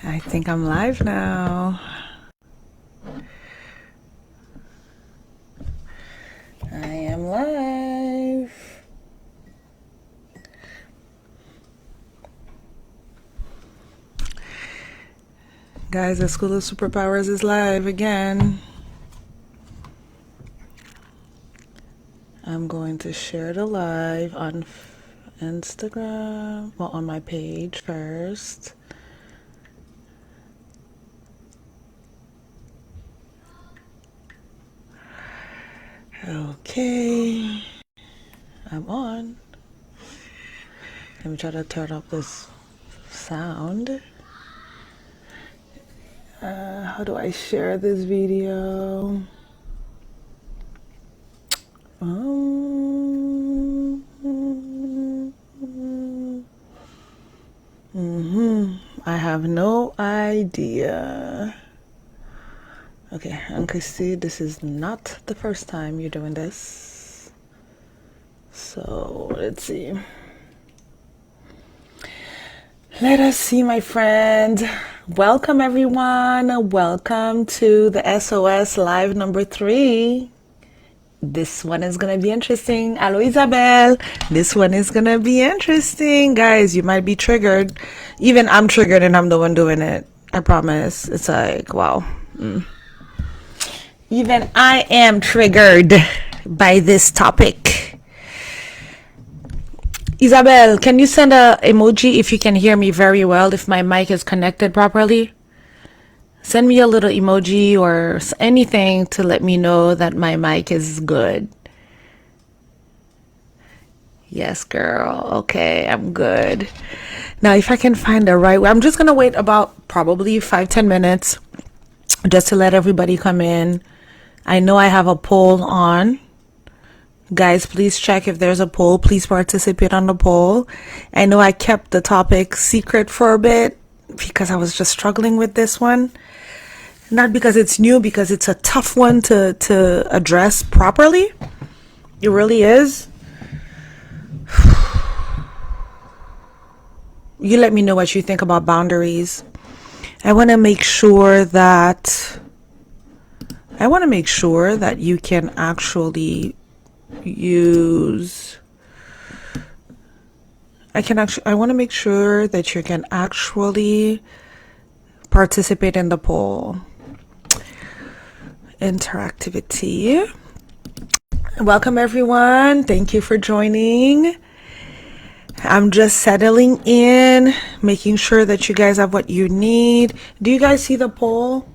I think I'm live now. I am live. Guys, the School of Superpowers is live again. I'm going to share the live on Instagram, well, on my page first. Okay, I'm on. Let me try to turn up this sound. How do I share this video? I have no idea. Okay, Uncle C, this is not the first time you're doing this. So let's see. Let us see, my friend. Welcome, everyone. Welcome to the SOS Live number 3. This one is going to be interesting. Hello, Isabel. This one is going to be interesting. Guys, you might be triggered. Even I'm triggered and I'm the one doing it. I promise. It's like, wow. Even I am triggered by this topic. Isabel, can you send a emoji if you can hear me very well, if my mic is connected properly? Send me a little emoji or anything to let me know that my mic is good. Yes, girl. Okay, I'm good. Now, if I can find the right way, I'm just going to wait about probably 5-10 minutes just to let everybody come in. I know I have a poll on. Guys, please check if there's a poll. Please participate on the poll. I know I kept the topic secret for a bit because I was just struggling with this one. Not because it's new, because it's a tough one to address properly. It really is. You let me know what you think about boundaries. I want to make sure that you can actually use. I want to make sure that you can actually participate in the poll. Interactivity. Welcome, everyone. Thank you for joining. I'm just settling in, making sure that you guys have what you need. Do you guys see the poll?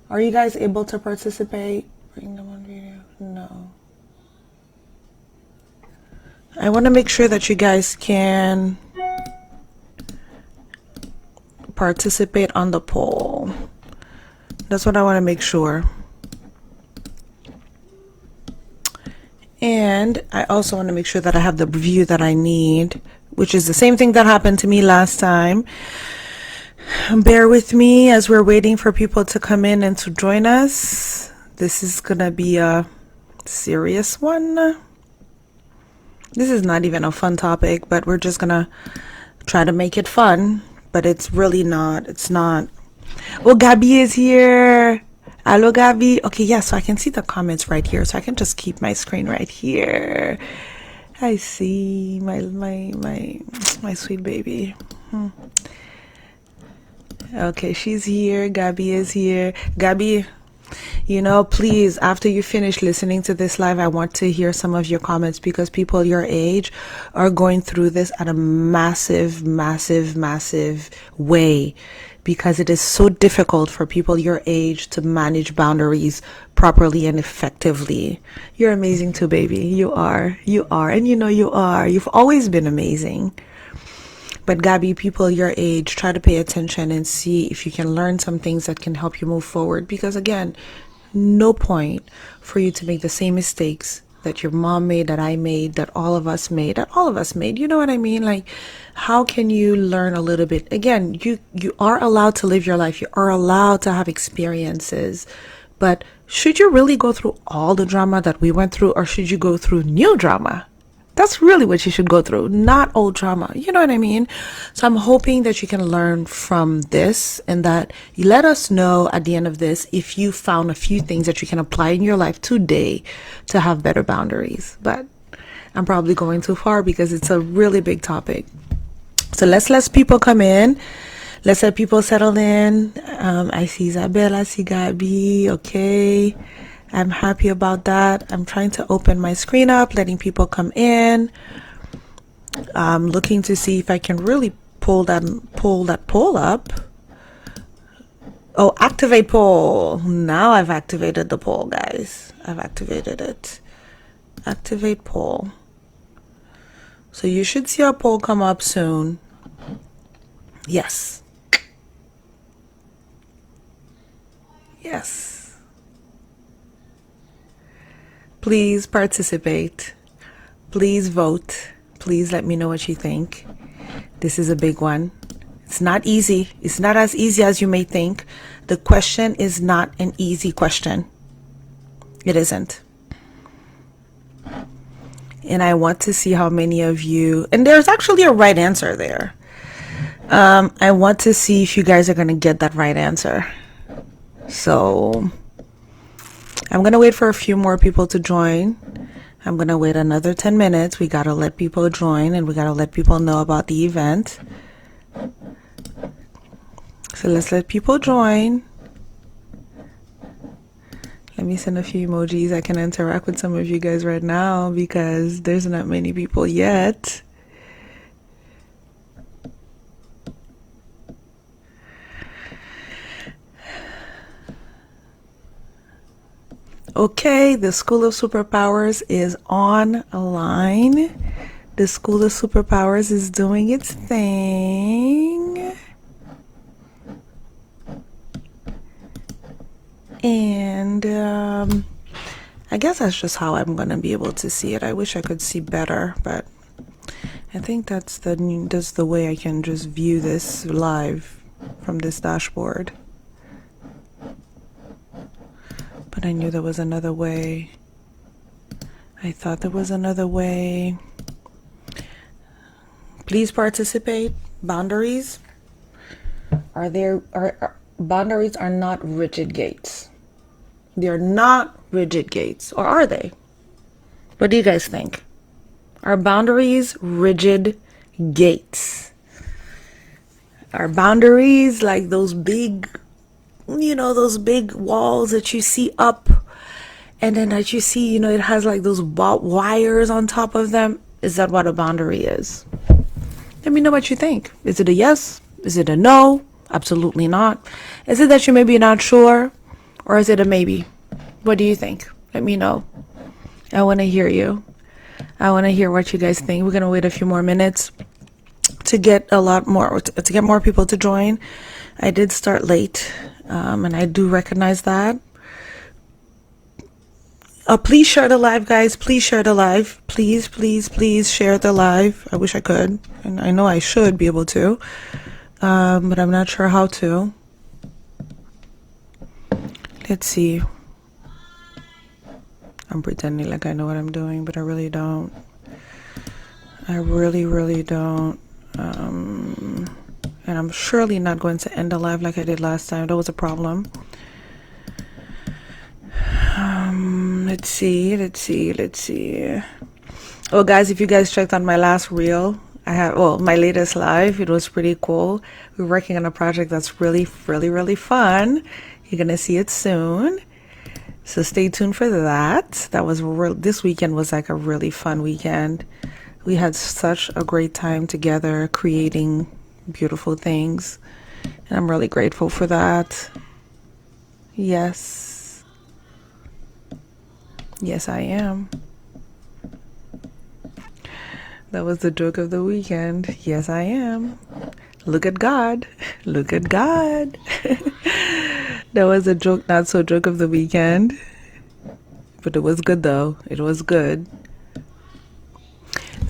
Are you guys able to participate? Bring them on video. No. I want to make sure that you guys can participate on the poll. That's what I want to make sure. And I also want to make sure that I have the view that I need, which is the same thing that happened to me last time. Bear with me as we're waiting for people to come in and to join us. This is going to be a serious one. This is not even a fun topic, but we're just going to try to make it fun. But it's really not. It's not. Oh, Gabby is here. Hello, Gabby. Okay, yeah, so I can see the comments right here. So I can just keep my screen right here. I see my sweet baby. Okay, she's here. Gabby is here. Gabby, please, after you finish listening to this live, I want to hear some of your comments because people your age are going through this at a massive, massive, massive way because it is so difficult for people your age to manage boundaries properly and effectively. You're amazing too, baby. You are. And you are. You've always been amazing. But Gabby, people your age, try to pay attention and see if you can learn some things that can help you move forward. Because again, no point for you to make the same mistakes that your mom made, that I made, that all of us made. You know what I mean? Like, how can you learn a little bit? Again, you are allowed to live your life. You are allowed to have experiences. But should you really go through all the drama that we went through, or should you go through new drama? That's really what you should go through, not old trauma. You know what I mean? So I'm hoping that you can learn from this, and that you let us know at the end of this if you found a few things that you can apply in your life today to have better boundaries. But I'm probably going too far because it's a really big topic. So let's let people come in. Let's let people settle in. I see Isabella, I see Gabi. Okay. I'm happy about that. I'm trying to open my screen up, letting people come in. I'm looking to see if I can really pull that poll up. Oh, activate poll. Now I've activated the poll, guys. I've activated it. Activate poll. So you should see our poll come up soon. Yes. Yes. Please participate. Please vote. Please let me know what you think. This is a big one. It's not easy. It's not as easy as you may think. The question is not an easy question. It isn't. And I want to see how many of you, and there's actually a right answer there. I want to see if you guys are going to get that right answer. So I'm going to wait for a few more people to join. I'm going to wait another 10 minutes. We got to let people join, and we got to let people know about the event. So let's let people join. Let me send a few emojis. I can interact with some of you guys right now because there's not many people yet. Okay, the School of Superpowers is online. The School of Superpowers is doing its thing. And I guess that's just how I'm going to be able to see it. I wish I could see better, but I think that's the way I can just view this live from this dashboard. But I knew there was another way. I thought there was another way. Please participate. Boundaries boundaries are not rigid gates. They're not rigid gates, or are they? What do you guys think? Are boundaries rigid gates? Are boundaries like those big, those big walls that you see up, and then that you see, it has like those wires on top of them? Is that what a boundary is? Let me know what you think. Is it a yes? Is it a no? Absolutely not. Is it that you maybe not sure? Or is it a maybe? What do you think? Let me know. I want to hear you. I want to hear what you guys think. We're going to wait a few more minutes to get more people to join. I did start late, and I do recognize that. Please share the live, guys. Please share the live. Please, please, please share the live. I wish I could, and I know I should be able to, but I'm not sure how to. Let's see. I'm pretending like I know what I'm doing, but I really don't. I really, really don't. And I'm surely not going to end the live like I did last time. That was a problem. Let's see. Oh, guys, if you guys checked on my last reel, my latest live, it was pretty cool. We're working on a project that's really, really, really fun. You're going to see it soon. So stay tuned for that. This weekend was like a really fun weekend. We had such a great time together creating beautiful things. And I'm really grateful for that. Yes. Yes, I am. That was the joke of the weekend. Yes, I am. Look at God. Look at God. That was a joke, not so joke of the weekend. But it was good, though. It was good.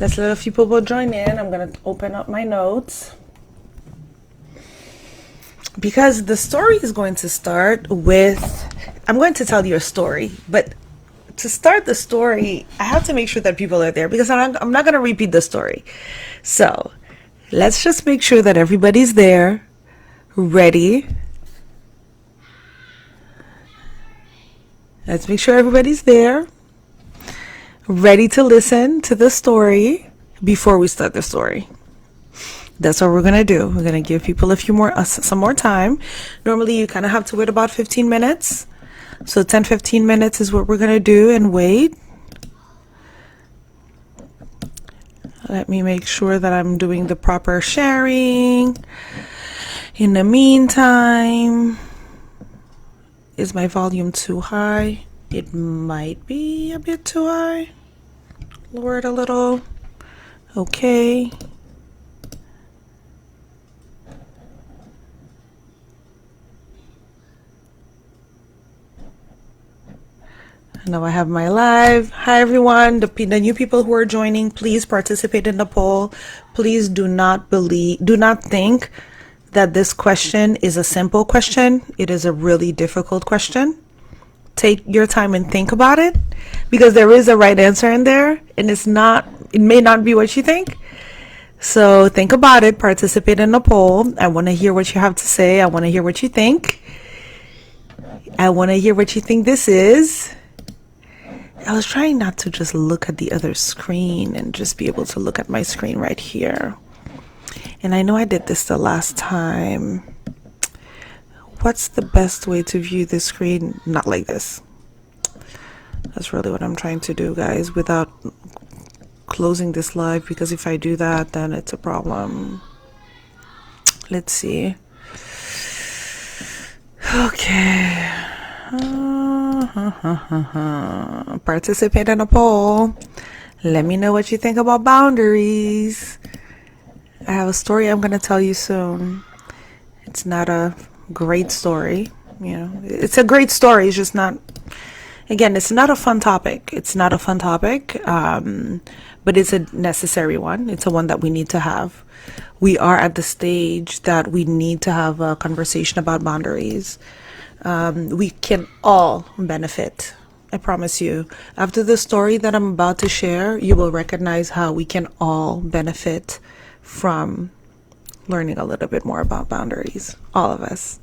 Let's let a few people join in. I'm going to open up my notes. Because the story is going to start with... I'm going to tell you a story, but to start the story, I have to make sure that people are there because I'm not going to repeat the story. So let's just make sure that everybody's there, ready. Let's make sure everybody's there, ready to listen to the story before we start the story. That's what we're going to do. We're going to give people some more time. Normally, you kind of have to wait about 15 minutes. So 10-15 minutes is what we're going to do and wait. Let me make sure that I'm doing the proper sharing. In the meantime, is my volume too high? It might be a bit too high. Lower it a little. Okay. Now I have my live. Hi everyone, the new people who are joining, please participate in the poll. Please do not think that this question is a simple question. It is a really difficult question. Take your time and think about it, because there is a right answer in there, and it may not be what you think. So think about it, participate in the poll. I want to hear what you have to say. I want to hear what you think. I want to hear what you think this is. I was trying not to just look at the other screen and just be able to look at my screen right here. And I know I did this the last time. What's the best way to view the screen? Not like this. That's really what I'm trying to do, guys, without closing this live, because if I do that, then it's a problem. Let's see. Okay. Participate in a poll. Let me know what you think about boundaries. I have a story I'm going to tell you soon. It's not a great story. It's a great story. It's just not, again, it's not a fun topic. It's not a fun topic, but it's a necessary one. It's a one that we need to have. We are at the stage that we need to have a conversation about boundaries. We can all benefit. I promise you. After the story that I'm about to share, you will recognize how we can all benefit from learning a little bit more about boundaries. All of us.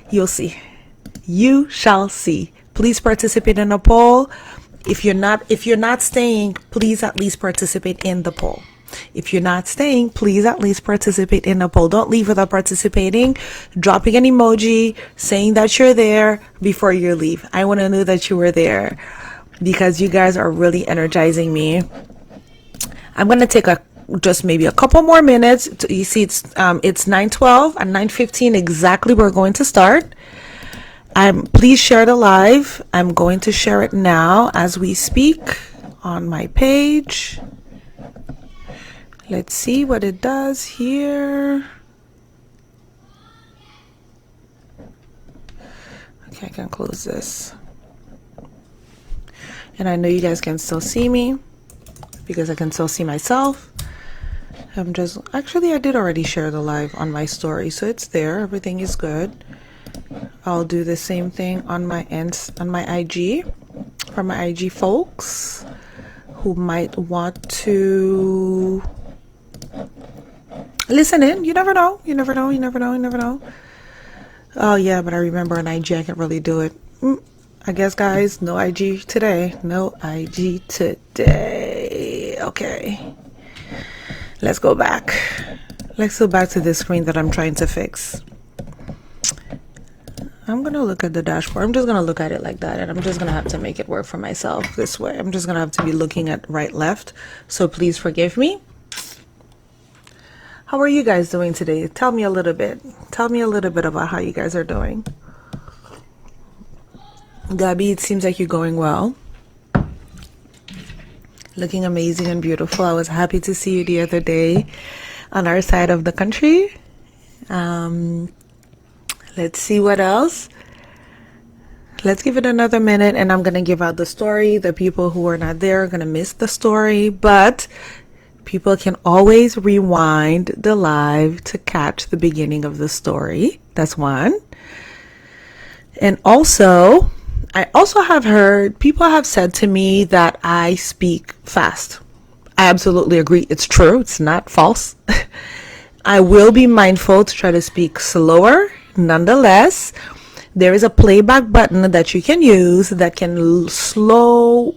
You'll see. You shall see. Please participate in a poll. If you're not staying, please at least participate in the poll. If you're not staying, please at least participate in the poll. Don't leave without participating, dropping an emoji, saying that you're there before you leave. I want to know that you were there, because you guys are really energizing me. I'm going to take just maybe a couple more minutes. You see, it's 9:12 and 9:15 exactly. We're going to start. Please share the live. I'm going to share it now as we speak on my page. Let's see what it does here. Okay, I can close this. And I know you guys can still see me, because I can still see myself. I did already share the live on my story, so it's there. Everything is good. I'll do the same thing on my IG, for my IG folks who might want to listen in. You never know. Oh yeah, but I remember on IG I can't really do it. I guess, guys, no IG today. Okay. Let's go back to this screen that I'm trying to fix. I'm going to look at the dashboard. I'm just going to look at it like that, and I'm just going to have to make it work for myself this way. I'm just going to have to be looking at right, left. So please forgive me. How are you guys doing today? Tell me a little bit. Tell me a little bit about how you guys are doing. Gabby, it seems like you're going well. Looking amazing and beautiful. I was happy to see you the other day on our side of the country. Let's see what else. Let's give it another minute, and I'm going to give out the story. The people who are not there are going to miss the story, but people can always rewind the live to catch the beginning of the story. That's one. And also, I also have heard, people have said to me that I speak fast. I absolutely agree. It's true. It's not false. I will be mindful to try to speak slower. Nonetheless, there is a playback button that you can use that can slow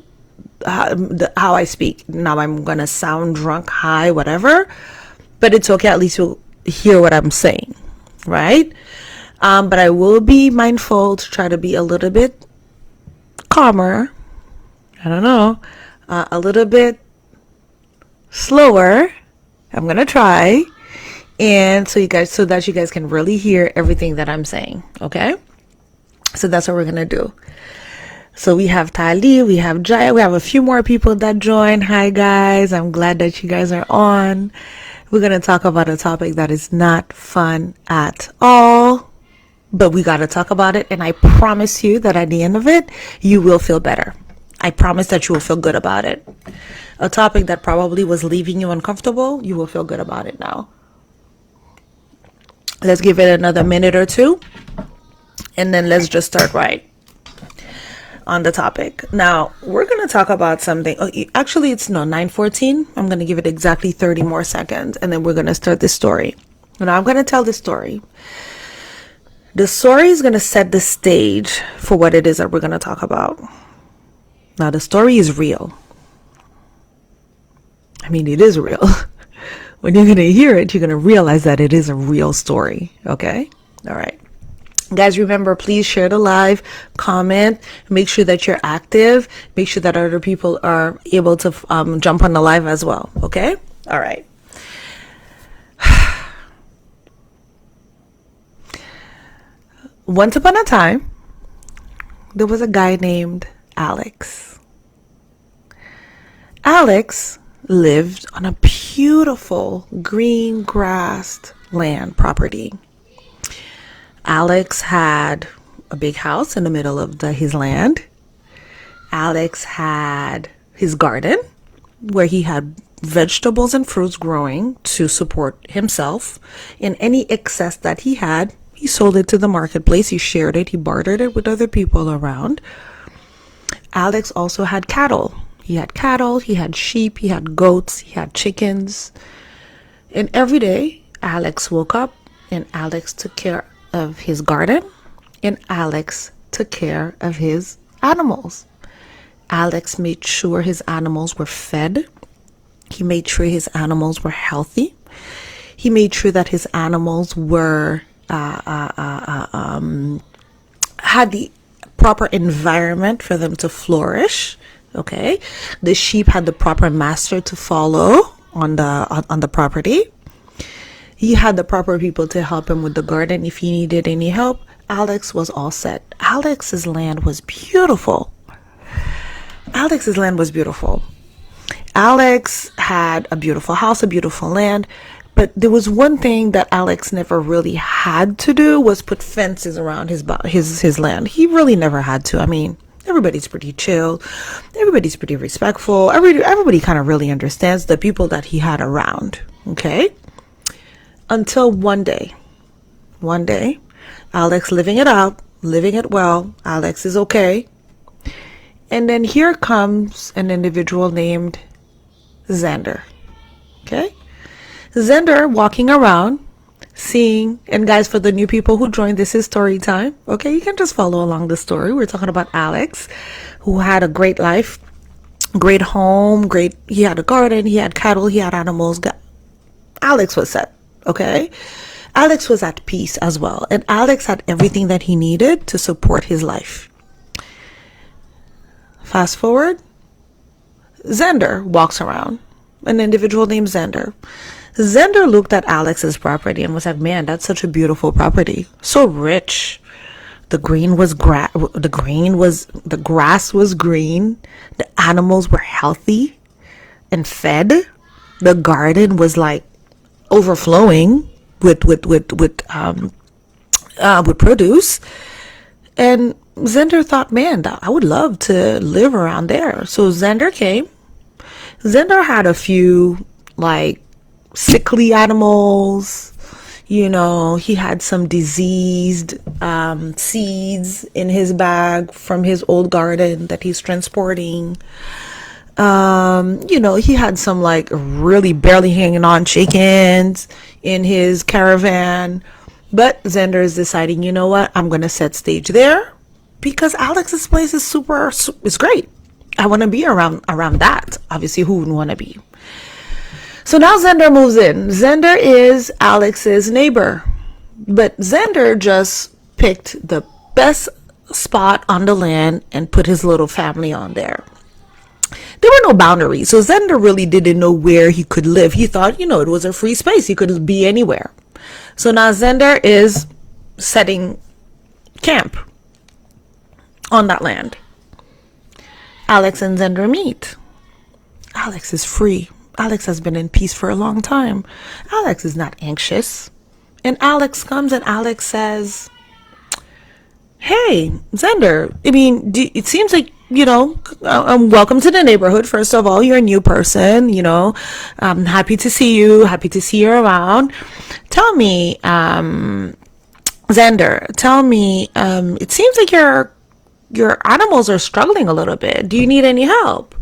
how I speak. Now I'm going to sound drunk, high, whatever, but it's okay. At least you'll hear what I'm saying, right? But I will be mindful to try to be a little bit calmer. I don't know, a little bit slower. I'm going to try. And so that you guys can really hear everything that I'm saying. Okay. So that's what we're going to do. So we have Tali, we have Jaya, we have a few more people that join. Hi guys. I'm glad that you guys are on. We're going to talk about a topic that is not fun at all, but we got to talk about it. And I promise you that at the end of it, you will feel better. I promise that you will feel good about it. A topic that probably was leaving you uncomfortable, you will feel good about it now. Let's give it another minute or two, and then let's just start right on the topic. Now, we're going to talk about something. Oh, actually, it's 9:14. I'm going to give it exactly 30 more seconds, and then we're going to start this story. Now, I'm going to tell the story. The story is going to set the stage for what it is that we're going to talk about. Now, the story is real. I mean, it is real. When you're going to hear it, you're going to realize that it is a real story. Okay? All right. Guys, remember, please share the live, comment, make sure that you're active, make sure that other people are able to jump on the live as well. Okay? All right. Once upon a time, there was a guy named Alex. Alex lived on a beautiful green grassed land property. Alex had a big house in the middle of his land. Alex had his garden where he had vegetables and fruits growing to support himself. And any excess that he had, he sold it to the marketplace. He shared it. He bartered it with other people around. Alex also had cattle. He had sheep, he had goats, he had chickens. And every day, Alex woke up and Alex took care of his garden and Alex took care of his animals. Alex made sure his animals were fed. He made sure his animals were healthy. He made sure that his animals were had the proper environment for them to flourish. Okay, the sheep had the proper master to follow on the property. He had the proper people to help him with the garden if he needed any help. Alex was all set. Alex's land was beautiful. Alex had a beautiful house, a beautiful land, but there was one thing that Alex never really had to do was put fences around his land. He really never had to. I mean, everybody's pretty chill. Everybody's pretty respectful. Everybody kind of really understands the people that he had around. Okay? Until one day, Alex living it well. Alex is okay. And then here comes an individual named Xander. Okay? Xander walking around, seeing, and guys, for the new people who joined, this is story time. Okay, you can just follow along the story. We're talking about Alex, who had a great life, great home, he had a garden, he had cattle, he had animals. Alex was set. Okay, Alex was at peace as well, and Alex had everything that he needed to support his life. Fast forward, Xander walks around, an individual named Xander. Xander looked at Alex's property and was like, man, that's such a beautiful property. So rich. The grass was green. The animals were healthy and fed. The garden was like overflowing with produce. And Xander thought, man, I would love to live around there. So Xander came. Xander had a few like sickly animals, He had some diseased seeds in his bag from his old garden that he's transporting. He had some like really barely hanging on chickens in his caravan. But Xander is deciding, you know what? I'm going to set stage there because Alex's place is is great. I want to be around that. Obviously, who wouldn't want to be? So now Xander moves in. Xander is Alex's neighbor. But Xander just picked the best spot on the land and put his little family on there. There were no boundaries, so Xander really didn't know where he could live. He thought, it was a free space. He could be anywhere. So now Xander is setting camp on that land. Alex and Xander meet. Alex is free. Alex has been in peace for a long time. Alex is not anxious. And Alex comes and Alex says, hey, Xander, it seems like, welcome to the neighborhood. First of all, you're a new person, I'm happy to see you, around. Tell me, Xander, it seems like your animals are struggling a little bit. Do you need any help?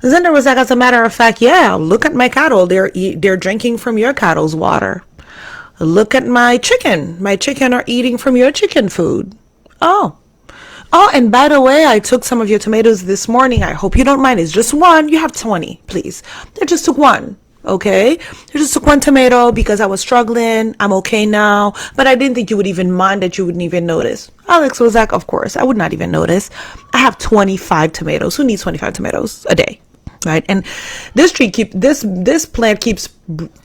Xander was like, as a matter of fact, yeah, look at my cattle. They're drinking from your cattle's water. Look at my chicken. My chicken are eating from your chicken food. Oh, and by the way, I took some of your tomatoes this morning. I hope you don't mind. It's just one. You have 20, please. I just took one. Okay. I just took one tomato because I was struggling. I'm okay now. But I didn't think you would even mind, that you wouldn't even notice. Alex was like, of course, I would not even notice. I have 25 tomatoes. Who needs 25 tomatoes a day? Right. And this plant keeps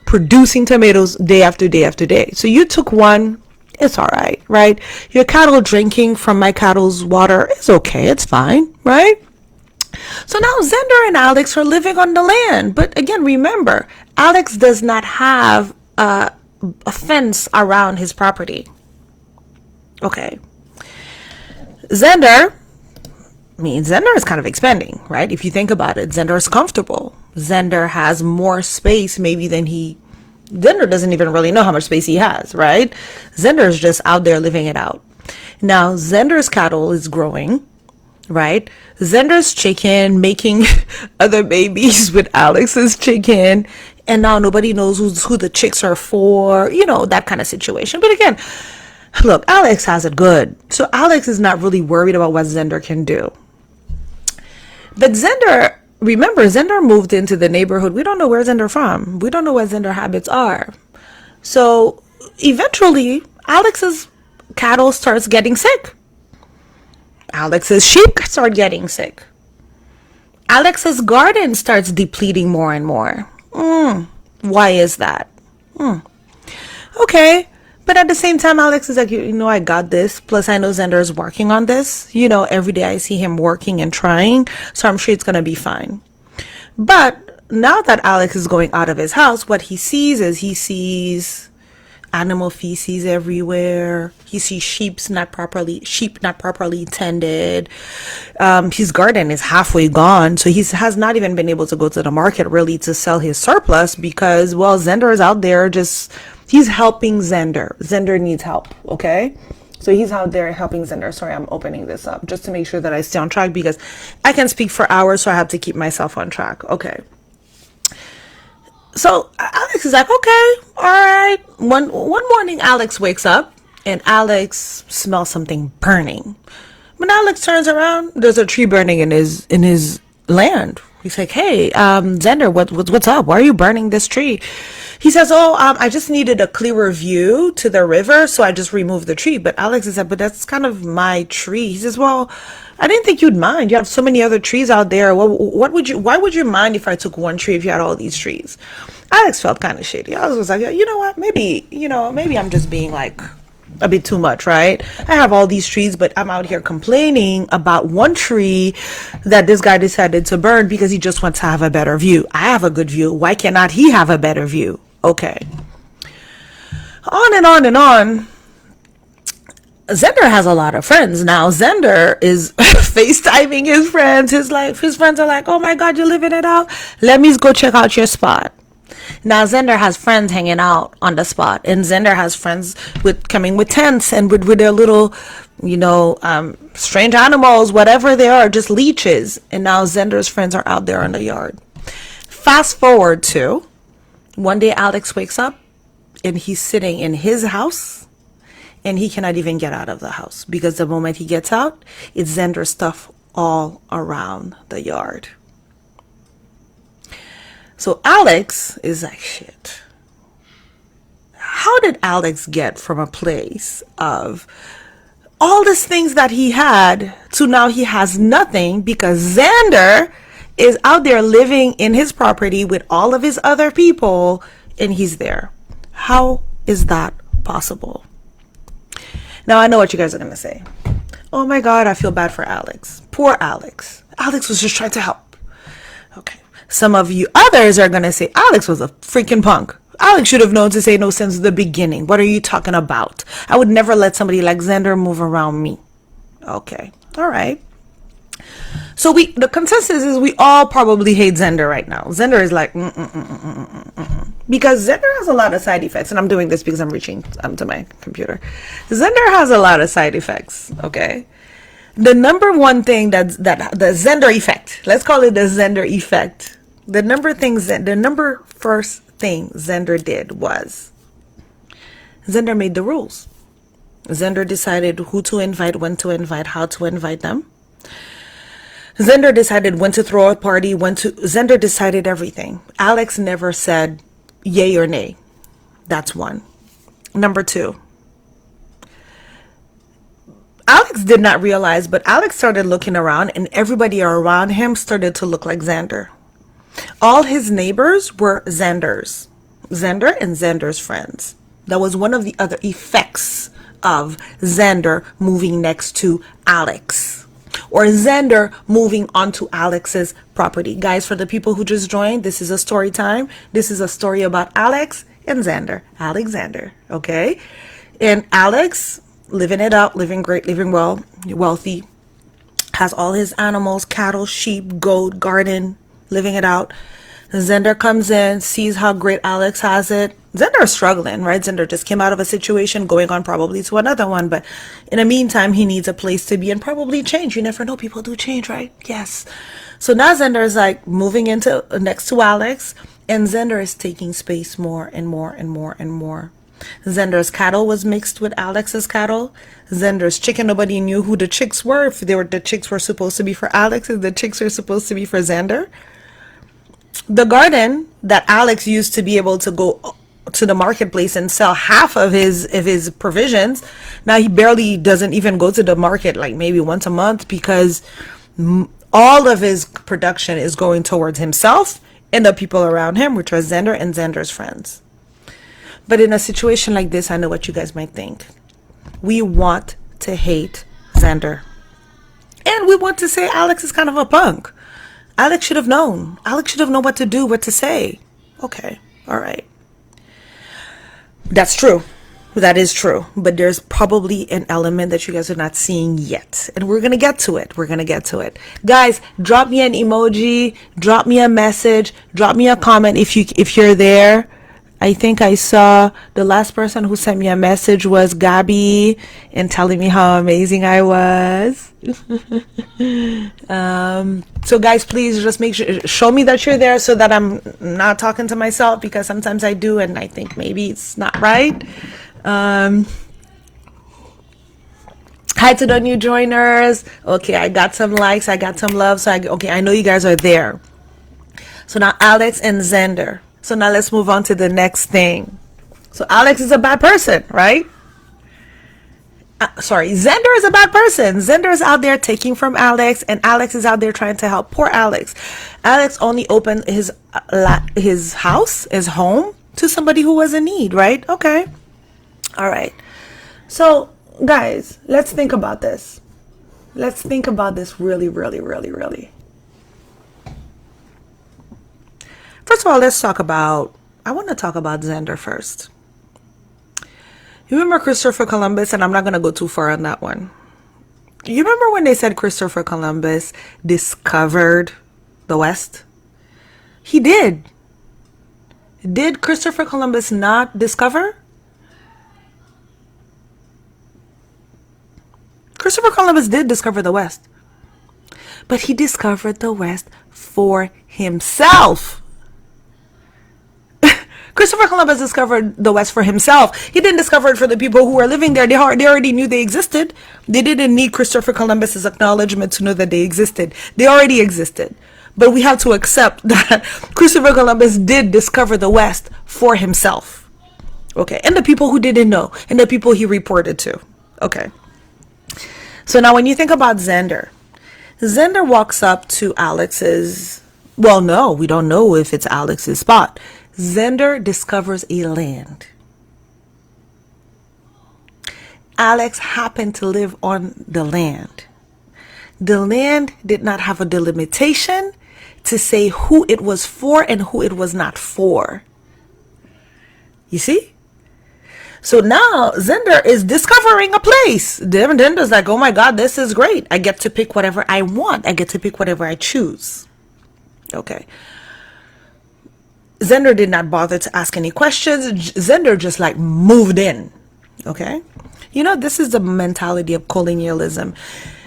producing tomatoes day after day after day. So you took one. It's all right. Right. Your cattle drinking from my cattle's water is okay. It's fine. Right. So now Xander and Alex are living on the land. But again, remember, Alex does not have a fence around his property. Okay. Xander is kind of expanding, right? If you think about it, Xander is comfortable. Xander has more space maybe than Xander doesn't even really know how much space he has, right? Xander is just out there living it out. Now, Xander's cattle is growing, right? Xander's chicken making other babies with Alex's chicken. And now nobody knows who the chicks are for, that kind of situation. But again, look, Alex has it good. So Alex is not really worried about what Xander can do. But remember, Xander moved into the neighborhood. We don't know where Xander from. We don't know what Xander habits are. So eventually, Alex's cattle starts getting sick. Alex's sheep start getting sick. Alex's garden starts depleting more and more. Why is that? Okay. But at the same time, Alex is like, I got this. Plus, I know Xander is working on this. Every day I see him working and trying. So I'm sure it's going to be fine. But now that Alex is going out of his house, what he sees animal feces everywhere. He sees sheep not properly tended. His garden is halfway gone. So he has not even been able to go to the market really to sell his surplus because, Xander is out there he's helping Xander. Xander needs help, okay? So he's out there helping Xander. Sorry, I'm opening this up just to make sure that I stay on track because I can speak for hours, so I have to keep myself on track. Okay. So Alex is like, okay, all right. One morning, Alex wakes up and Alex smells something burning. When Alex turns around, there's a tree burning in his land. He's like, hey, Xander, what's up? Why are you burning this tree? He says, I just needed a clearer view to the river, so I just removed the tree. But Alex is like, but that's kind of my tree. He says, well, I didn't think you'd mind. You have so many other trees out there. Why would you mind if I took one tree if you had all these trees? Alex felt kind of shady. Alex was like, you know what? Maybe I'm just being like a bit too much, right? I have all these trees, but I'm out here complaining about one tree that this guy decided to burn because he just wants to have a better view. I have a good view. Why cannot he have a better view? Okay. On and on and on. Xander has a lot of friends. Now Xander is FaceTiming his friends. His friends are like, oh my God, you're living it out. Let me go check out your spot. Now Xander has friends hanging out on the spot, and Xander has friends with coming with tents and with their little, strange animals, whatever they are, just leeches. And now Xander's friends are out there in the yard. Fast forward to one day, Alex wakes up and he's sitting in his house, and he cannot even get out of the house because the moment he gets out, it's Xander stuff all around the yard. So Alex is like, shit. How did Alex get from a place of all these things that he had to now he has nothing because Xander is out there living in his property with all of his other people and he's there? How is that possible? Now I know what you guys are going to say. Oh my God, I feel bad for Alex. Poor Alex. Alex was just trying to help. Okay. Some of you others are going to say Alex was a freaking punk. Alex should have known to say no since the beginning. What are you talking about? I would never let somebody like Xander move around me. Okay. All right. So the consensus is we all probably hate Xander right now. Xander is like, because Xander has a lot of side effects, and I'm doing this because I'm reaching to my computer. Xander has a lot of side effects. Okay, the number one thing that the Xander effect, let's call it the Xander effect. The number first thing Xander did was Xander made the rules. Xander decided who to invite, when to invite, how to invite them. Xander decided when to throw a party, Xander decided everything. Alex never said yay or nay. That's one. Number two, Alex did not realize, but Alex started looking around and everybody around him started to look like Xander. All his neighbors were Xander's. Xander and Xander's friends. That was one of the other effects of Xander moving next to Alex. Or Xander moving onto Alex's property. Guys, for the people who just joined, this is a story time. This is a story about Alex and Xander. Alexander, okay? And Alex, living it up, living great, living well, wealthy, has all his animals, cattle, sheep, goat, garden, living it out. Xander comes in, sees how great Alex has it. Xander is struggling, right? Xander just came out of a situation, going on probably to another one. But in the meantime, he needs a place to be and probably change. You never know. People do change, right? Yes. So now Xander is like moving into next to Alex. And Xander is taking space more and more and more and more. Xander's cattle was mixed with Alex's cattle. Xander's chicken, nobody knew who the chicks were. If the chicks were supposed to be for Alex, if the chicks were supposed to be for Xander. The garden that Alex used to be able to go to the marketplace and sell half of his provisions, now he barely doesn't even go to the market, like maybe once a month, because all of his production is going towards himself and the people around him, which are Xander and Xander's friends. But in a situation like this, I know what you guys might think. We want to hate Xander. And we want to say Alex is kind of a punk. Alex should have known. Alex should have known what to do, what to say. Okay, all right. That's true. That is true. But there's probably an element that you guys are not seeing yet. And we're going to get to it. We're going to get to it. Guys, drop me an emoji, drop me a message, drop me a comment if you're there. I think I saw the last person who sent me a message was Gabby and telling me how amazing I was. So guys, please just show me that you're there so that I'm not talking to myself, because sometimes I do and I think maybe it's not right. Hi to the new joiners. Okay, I got some likes, I got some love. So I know you guys are there. So now Alex and Xander. So now let's move on to the next thing. So Alex is a bad person, right? Xander is a bad person. Xander is out there taking from Alex, and Alex is out there trying to help poor Alex. Alex only opened his house, his home, to somebody who was in need, right? Okay. All right. So guys, let's think about this. Let's think about this really, really, really, really. First of all, I want to talk about Xander first. You remember Christopher Columbus? And I'm not going to go too far on that one. You remember when they said Christopher Columbus discovered the West? He did. Did Christopher Columbus not discover? Christopher Columbus did discover the West, but he discovered the West for himself. Christopher Columbus discovered the West for himself. He didn't discover it for the people who were living there. They already knew they existed. They didn't need Christopher Columbus's acknowledgement to know that they existed. They already existed. But we have to accept that Christopher Columbus did discover the West for himself. Okay. And the people who didn't know, and the people he reported to. Okay. So now when you think about Xander, Xander walks up to Alex's, well, no, we don't know if it's Alex's spot. Xander discovers a land. Alex happened to live on the land. The land did not have a delimitation to say who it was for and who it was not for. You see? So now Xander is discovering a place. Xander's like, oh my God, this is great. I get to pick whatever I want. I get to pick whatever I choose. Okay. Xander did not bother to ask any questions. Xander just like moved in. Okay. You know, this is the mentality of colonialism.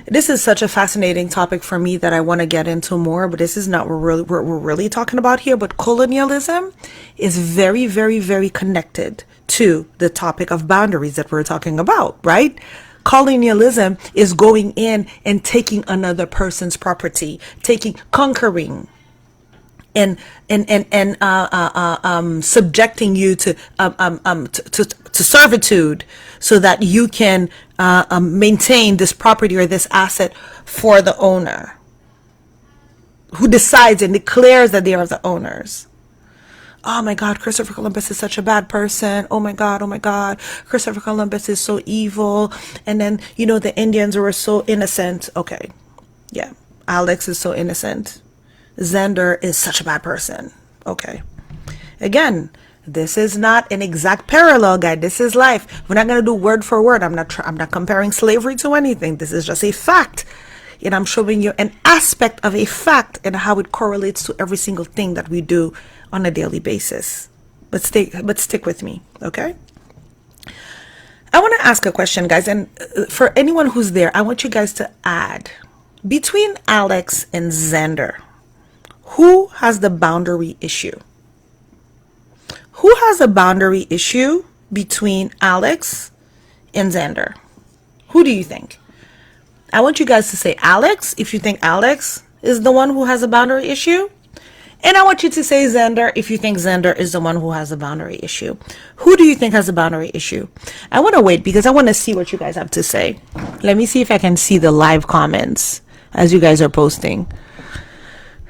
This is such a fascinating topic for me that I want to get into more, but this is not what we're really talking about here. But colonialism is very, very, very connected to the topic of boundaries that we're talking about, right? Colonialism is going in and taking another person's property, conquering, and subjecting you to servitude so that you can maintain this property or this asset for the owner, who decides and declares that they are the owners. Oh my God, Christopher Columbus is such a bad person. Oh my God, Christopher Columbus is so evil. And then, you know, the Indians were so innocent. Okay, yeah, Alex is so innocent. Xander is such a bad person. Okay. Again, this is not an exact parallel, guys. This is life. We're not going to do word for word. I'm not comparing slavery to anything. This is just a fact. And I'm showing you an aspect of a fact and how it correlates to every single thing that we do on a daily basis. But stick with me, okay? I want to ask a question, guys. And for anyone who's there, I want you guys to add, between Alex and Xander, who has the boundary issue? Who has a boundary issue between Alex and Xander? Who do you think? I want you guys to say Alex if you think Alex is the one who has a boundary issue. And I want you to say Xander if you think Xander is the one who has a boundary issue. Who do you think has a boundary issue? I want to wait because I want to see what you guys have to say. Let me see if I can see the live comments as you guys are posting.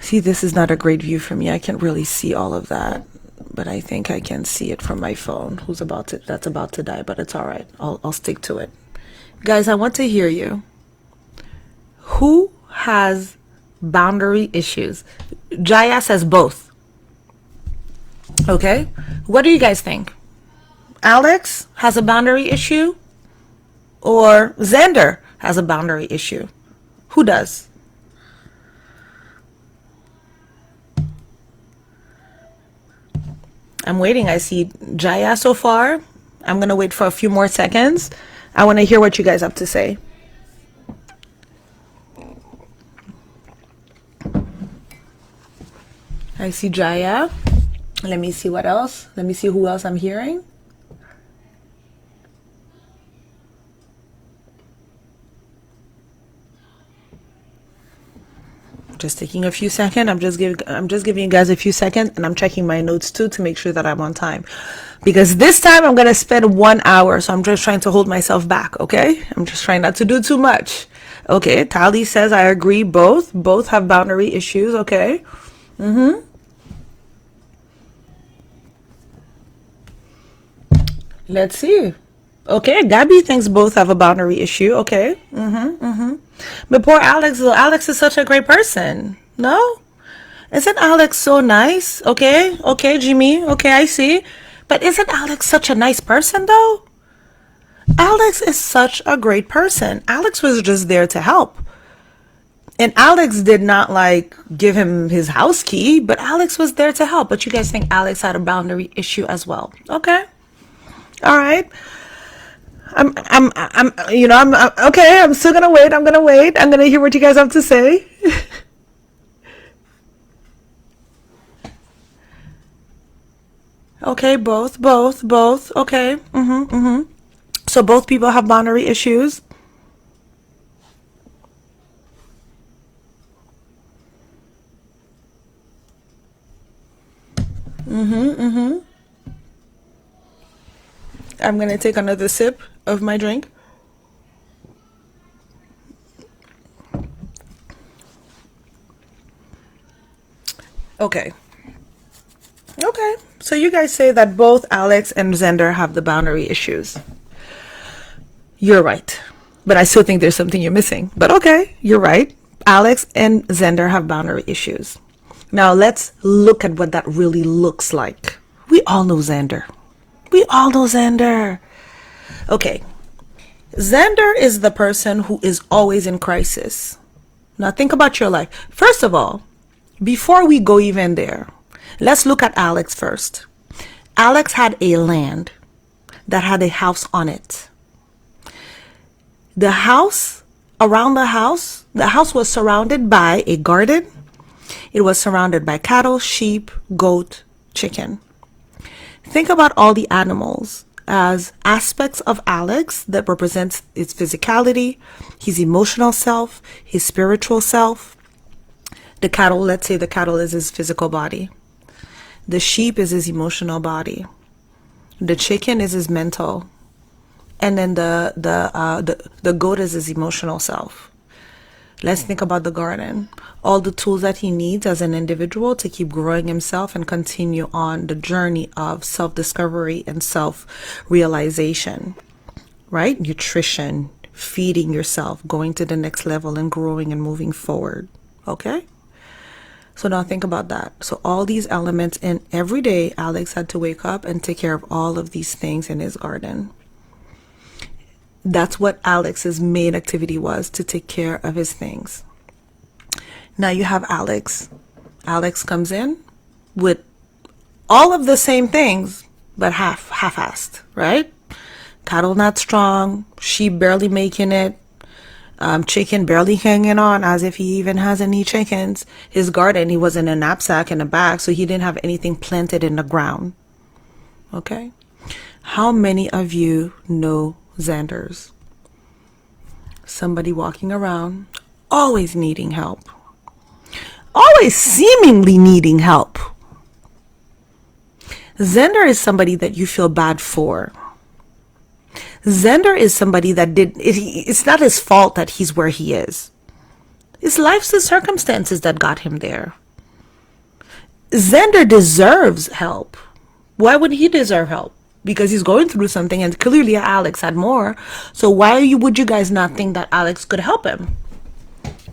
See, this is not a great view for me. I can't really see all of that, but I think I can see it from my phone. That's about to die, but it's all right. I'll stick to it. Guys, I want to hear you. Who has boundary issues? Jaya says both. Okay. What do you guys think? Alex has a boundary issue or Xander has a boundary issue? Who does? I'm waiting. I see Jaya so far. I'm going to wait for a few more seconds. I want to hear what you guys have to say. I see Jaya. Let me see what else. Let me see who else I'm hearing. Just taking a few seconds. I'm just giving you guys a few seconds, and I'm checking my notes too to make sure that I'm on time. Because this time I'm gonna spend 1 hour, so I'm just trying to hold myself back, okay? I'm just trying not to do too much. Okay, Tali says I agree, both have boundary issues, okay? Let's see. Okay, Gabby thinks both have a boundary issue. Okay. But poor Alex, though. Alex is such a great person. No? Isn't Alex so nice? Okay, Jimmy. Okay, I see. But isn't Alex such a nice person, though? Alex is such a great person. Alex was just there to help. And Alex did not like give him his house key, but Alex was there to help. But you guys think Alex had a boundary issue as well. Okay. All right. I'm okay. I'm still gonna wait. I'm gonna wait. I'm gonna hear what you guys have to say. Okay, both. Okay. So both people have boundary issues. I'm gonna take another sip of my drink. Okay. Okay. So you guys say that both Alex and Xander have the boundary issues. You're right. But I still think there's something you're missing. But okay, you're right. Alex and Xander have boundary issues. Now let's look at what that really looks like. We all know Xander. We all know Xander. Okay. Xander is the person who is always in crisis. Now think about your life. First of all, before we go even there, let's look at Alex first. Alex had a land that had a house on it. The house, around the house was surrounded by a garden. It was surrounded by cattle, sheep, goat, chicken. Think about all the animals as aspects of Alex that represents his physicality, his emotional self, his spiritual self. The cattle, let's say the cattle is his physical body. The sheep is his emotional body. The chicken is his mental. And then the goat is his emotional self. Let's think about the garden. All the tools that he needs as an individual to keep growing himself and continue on the journey of self-discovery and self-realization, right? Nutrition, feeding yourself, going to the next level and growing and moving forward. Okay? So now think about that. So all these elements, and every day Alex had to wake up and take care of all of these things in his garden. That's what Alex's main activity was, to take care of his things. Now you have Alex. Alex comes in with all of the same things, but half-assed, right? Cattle not strong, sheep barely making it, chicken barely hanging on as if he even has any chickens. His garden, he was in a knapsack in a bag, so he didn't have anything planted in the ground. Okay? How many of you know Xanders? Somebody walking around, always needing help. Always seemingly needing help. Xander is somebody that you feel bad for. Xander is somebody that it's not his fault that he's where he is. It's life's the circumstances that got him there. Xander deserves help. Why would he deserve help? Because he's going through something, and clearly Alex had more. So why would you guys not think that Alex could help him?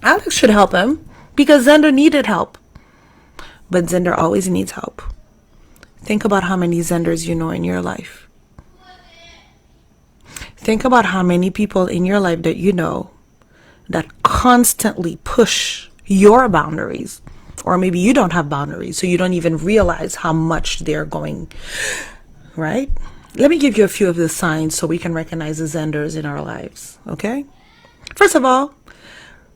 Alex should help him because Xander needed help. But Xander always needs help. Think about how many Xanders you know in your life. Think about how many people in your life that you know that constantly push your boundaries. Or maybe you don't have boundaries, so you don't even realize how much they're going, right? Let me give you a few of the signs so we can recognize the Xanders in our lives, okay? First of all,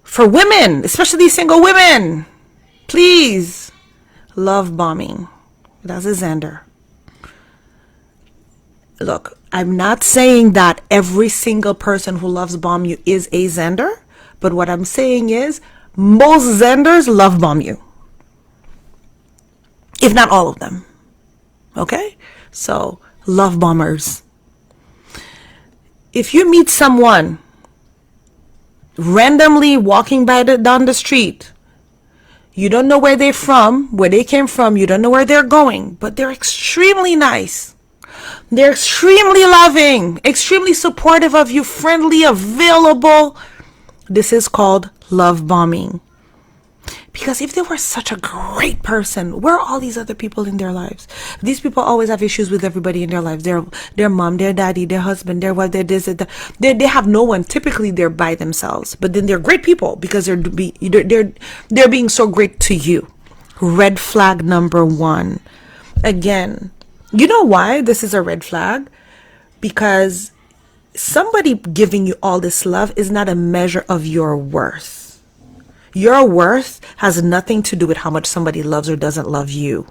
for women, especially single women, please, love bombing. That's a Xander. Look, I'm not saying that every single person who loves bomb you is a Xander, but what I'm saying is most Xanders love bomb you. If not all of them. Okay? So, love bombers. If you meet someone randomly walking down the street, you don't know where they're from, where they came from, you don't know where they're going, but they're extremely nice. They're extremely loving, extremely supportive of you, friendly, available. This is called love bombing. Because if they were such a great person, where are all these other people in their lives? These people always have issues with everybody in their lives. Their mom, their daddy, their husband, their wife, their this, that. They have no one. Typically, they're by themselves. But then they're great people because they're being so great to you. Red flag number 1. Again, you know why this is a red flag? Because somebody giving you all this love is not a measure of your worth. Your worth has nothing to do with how much somebody loves or doesn't love you.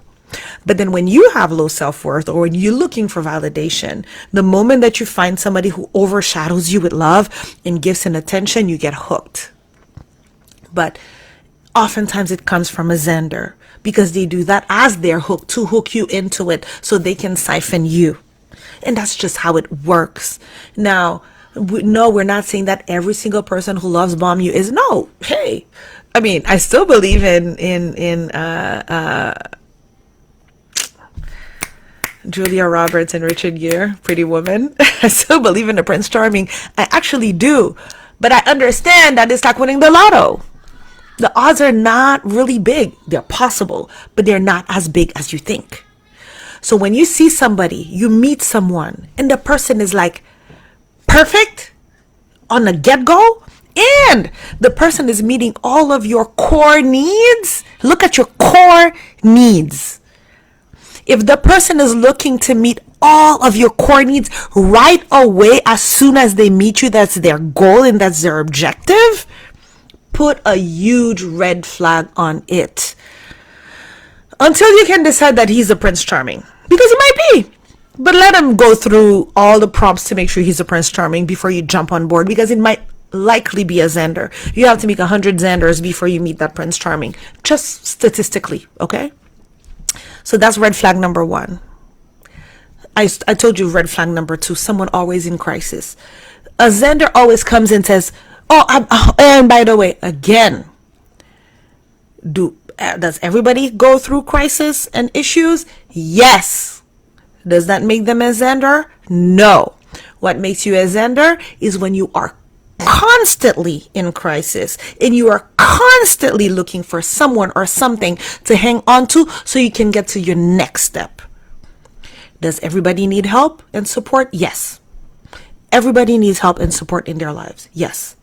But then when you have low self-worth, or when you're looking for validation, the moment that you find somebody who overshadows you with love and gifts and attention, you get hooked. But oftentimes it comes from a Xander, because they do that as their hook to hook you into it so they can siphon you. And that's just how it works. Now, no, we're not saying that every single person who loves bomb you is. No. Hey, I mean, I still believe in Julia Roberts and Richard Gere, Pretty Woman. I still believe in the Prince Charming. I actually do. But I understand that it's like winning the lotto. The odds are not really big. They're possible, but they're not as big as you think. So when you see somebody, you meet someone, and the person is like perfect on the get-go, and the person is meeting all of your core needs. Look at your core needs. If the person is looking to meet all of your core needs right away, as soon as they meet you, that's their goal and that's their objective, put a huge red flag on it. Until you can decide that he's a Prince Charming. Because he might be. But let him go through all the prompts to make sure he's a Prince Charming before you jump on board. Because it might likely be a Xander. You have to make 100 Xanders before you meet that Prince Charming. Just statistically, okay? So that's red flag number 1. I told you red flag number 2. Someone always in crisis. A Xander always comes and says, and by the way, again, does everybody go through crisis and issues? Yes. Does that make them a Xander? No. What makes you a Xander is when you are constantly in crisis and you are constantly looking for someone or something to hang on to so you can get to your next step. Does everybody need help and support? Yes. Everybody needs help and support in their lives. Yes.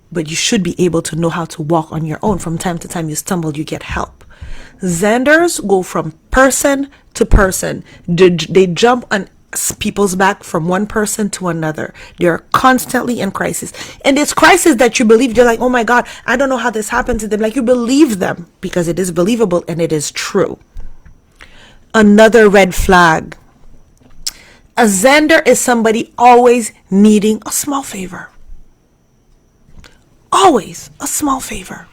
But you should be able to know how to walk on your own. From time to time you stumble, you get help. Xanders go from person to person. They jump on people's back from one person to another. They're constantly in crisis. And it's crisis that you believe. You're like, oh my God, I don't know how this happened to them. Like, you believe them because it is believable and it is true. Another red flag. A Xander is somebody always needing a small favor. Always a small favor.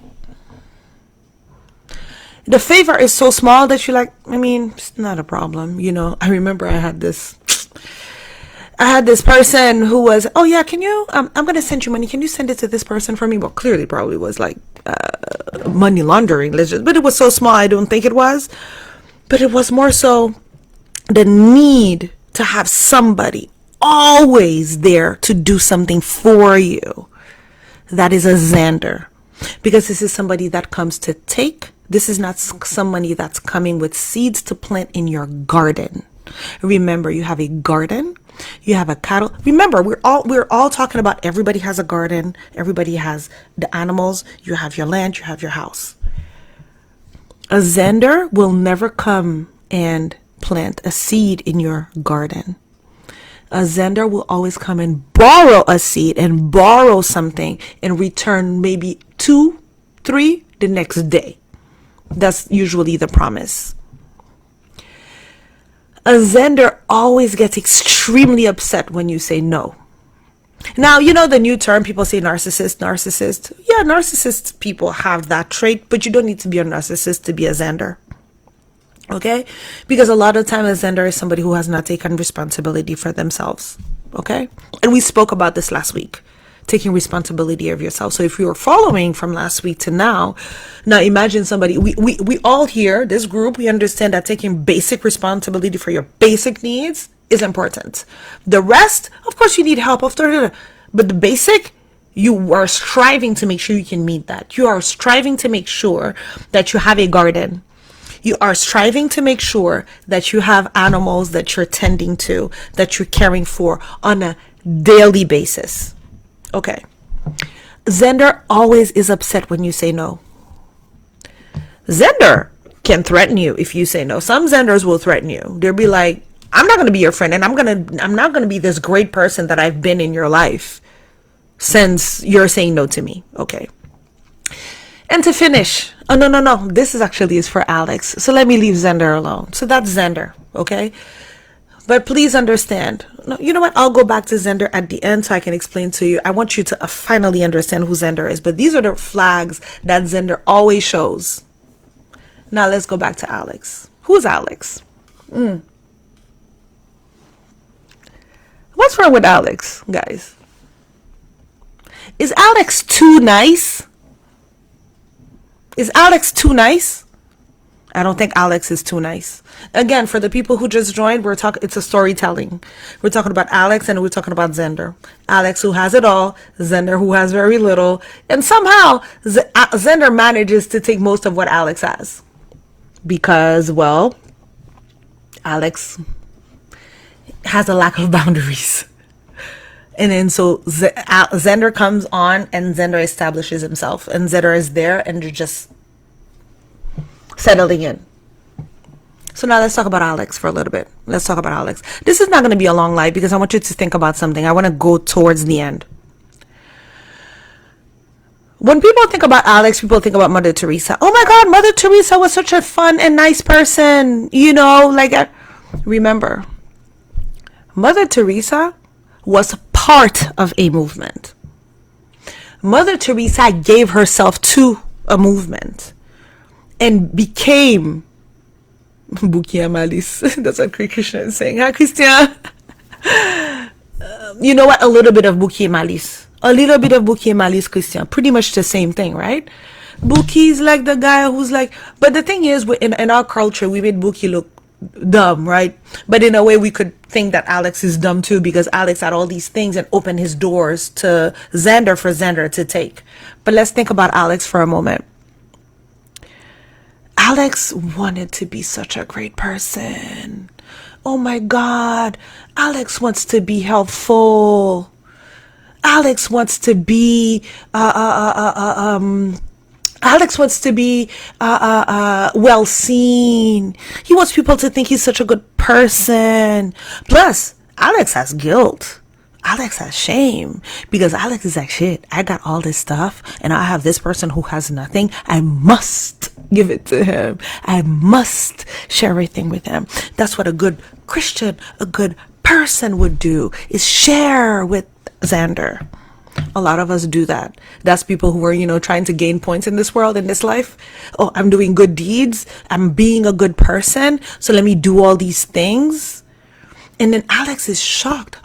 The favor is so small that you're like, I mean, it's not a problem. You know, I remember I had this person who was, oh yeah, can you, I'm going to send you money. Can you send it to this person for me? Well, clearly probably was like money laundering. But it was so small, I don't think it was. But it was more so the need to have somebody always there to do something for you. That is a Xander. Because this is somebody that comes to take. This is not somebody that's coming with seeds to plant in your garden. Remember, you have a garden. You have a cattle. Remember, we're all talking about everybody has a garden. Everybody has the animals. You have your land. You have your house. A Xander will never come and plant a seed in your garden. A Xander will always come and borrow a seed and borrow something and return maybe 2, 3 the next day. That's usually the promise. A Xander always gets extremely upset when you say no. Now, you know the new term, people say narcissist. Yeah, narcissist people have that trait, but you don't need to be a narcissist to be a Xander. Okay? Because a lot of time a Xander is somebody who has not taken responsibility for themselves. Okay? And we spoke about this last week. Taking responsibility of yourself. So if you were following from last week to now imagine somebody, we all here, this group, we understand that taking basic responsibility for your basic needs is important. The rest, of course, you need help after, but the basic, You are striving to make sure you can meet that. You are striving to make sure that you have a garden. You are striving to make sure that you have animals that you're tending to, that you're caring for on a daily basis. Okay. Xander always is upset when you say no. Xander can threaten you if you say no. Some Xanders will threaten you. They'll be like, I'm not going to be your friend, and I'm not going to be this great person that I've been in your life since you're saying no to me. Okay. And to finish, oh, no. This is for Alex. So let me leave Xander alone. So that's Xander. Okay. But please understand. No, you know what? I'll go back to Xander at the end so I can explain to you. I want you to finally understand who Xander is. But these are the flags that Xander always shows. Now let's go back to Alex. Who's Alex? What's wrong with Alex, guys? Is Alex too nice? Is Alex too nice? I don't think Alex is too nice. Again, for the people who just joined, it's a storytelling. We're talking about Alex and we're talking about Xander. Alex who has it all, Xander who has very little, and somehow Xander manages to take most of what Alex has. Because, well, Alex has a lack of boundaries. And then so Xander comes on and Xander establishes himself. And Xander is there and you're just settling in. So now let's talk about Alex for a little bit. Let's talk about Alex. This is not going to be a long live because I want you to think about something. I want to go towards the end. When people think about Alex, people think about Mother Teresa. Oh my God, Mother Teresa was such a fun and nice person. Remember, Mother Teresa was part of a movement. Mother Teresa gave herself to a movement and became Bukia Malice. That's what Krishna is saying. Hi, Christian. You know what? A little bit of Bukia Malice. A little bit of Buki Malice, Christian. Pretty much the same thing, right? Buki's like the guy who's like... But the thing is, in our culture, we made Buki look dumb, right? But in a way, we could think that Alex is dumb too because Alex had all these things and opened his doors to Xander for Xander to take. But let's think about Alex for a moment. Alex wanted to be such a great person. Oh my God. Alex wants to be helpful. Alex wants to be well seen. He wants people to think he's such a good person. Plus, Alex has guilt. Alex has shame because Alex is like, shit, I got all this stuff and I have this person who has nothing. I must give it to him. I must share everything with him. That's what a good Christian, a good person would do, is share with Xander. A lot of us do that. That's people who are, trying to gain points in this world, in this life. Oh, I'm doing good deeds. I'm being a good person. So let me do all these things. And then Alex is shocked.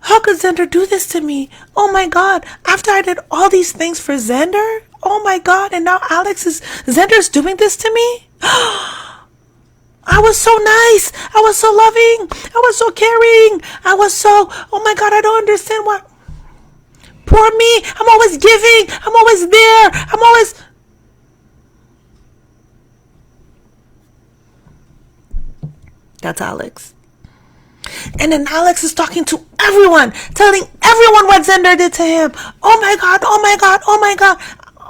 How could Xander do this to me? Oh my God. After I did all these things for Xander? Oh my God. And now Xander's doing this to me? I was so nice. I was so loving. I was so caring. Oh my God, I don't understand why. Poor me. I'm always giving. I'm always there. That's Alex. And then Alex is talking to everyone, telling everyone what Xander did to him. Oh my God, oh my God, oh my God.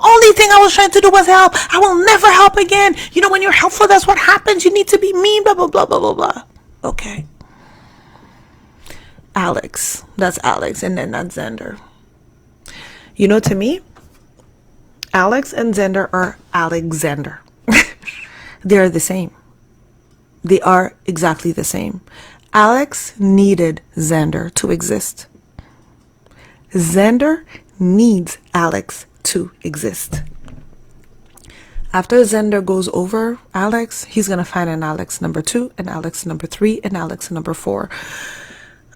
Only thing I was trying to do was help. I will never help again. When you're helpful, that's what happens. You need to be mean, blah, blah, blah, blah, blah, blah. Okay. Alex. That's Alex. And then that's Xander. To me, Alex and Xander are Alexander. They are the same. They are exactly the same. Alex needed Xander to exist. Xander needs Alex to exist. After Xander goes over Alex, he's going to find an Alex number 2, an Alex number 3, and Alex number 4.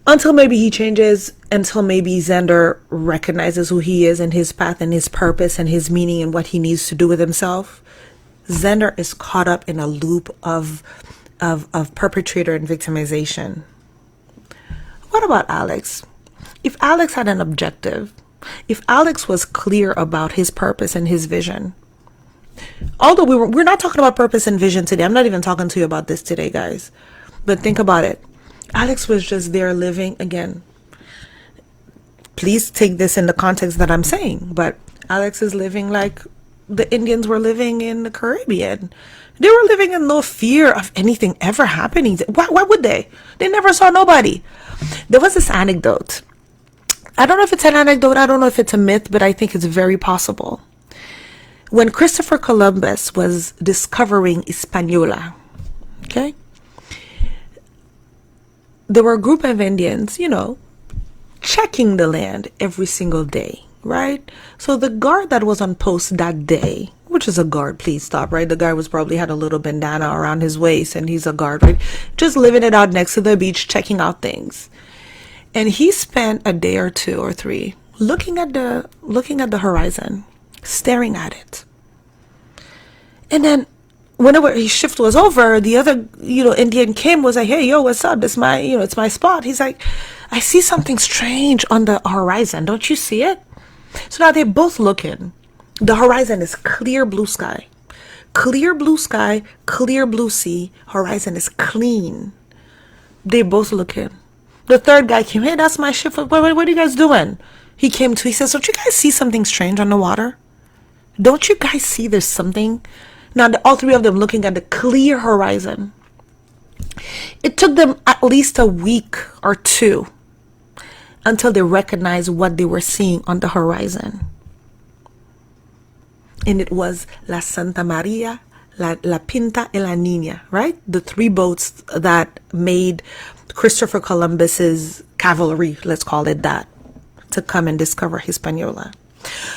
Until maybe he changes, until maybe Xander recognizes who he is and his path and his purpose and his meaning and what he needs to do with himself. Xander is caught up in a loop of perpetrator and victimization. What about Alex? If Alex had an objective, If Alex was clear about his purpose and his vision, although we're not talking about purpose and vision today. I'm not even talking to you about this today, guys. But think about it. Alex was just there living again. Please take this in the context that I'm saying. But Alex is living like the Indians were living in the Caribbean. They were living in no fear of anything ever happening. Why would they? They never saw nobody. There was this anecdote. I don't know if it's an anecdote. I don't know if it's a myth, but I think it's very possible. When Christopher Columbus was discovering Hispaniola, okay, there were a group of Indians, checking the land every single day, right? So the guard that was on post that day, which is a guard, please stop, right? The guy probably had a little bandana around his waist and he's a guard, right? Just living it out next to the beach, checking out things. And he spent a day or 2 or 3 looking at the horizon, staring at it. And then whenever his shift was over, the other, Indian came, was like, hey, yo, what's up? This my, it's my spot. He's like, I see something strange on the horizon. Don't you see it? So now they're both looking. The horizon is clear blue sky. Clear blue sky, clear blue sea. Horizon is clean. They're both looking. The third guy came, hey, that's my shift. What are you guys doing? He came to, he says, don't you guys see something strange on the water? Don't you guys see there's something? Now, all 3 of them looking at the clear horizon. It took them at least a week or 2 until they recognized what they were seeing on the horizon. And it was La Santa Maria, La Pinta, and La Niña, right? The 3 boats that made Christopher Columbus's cavalry, let's call it that, to come and discover Hispaniola.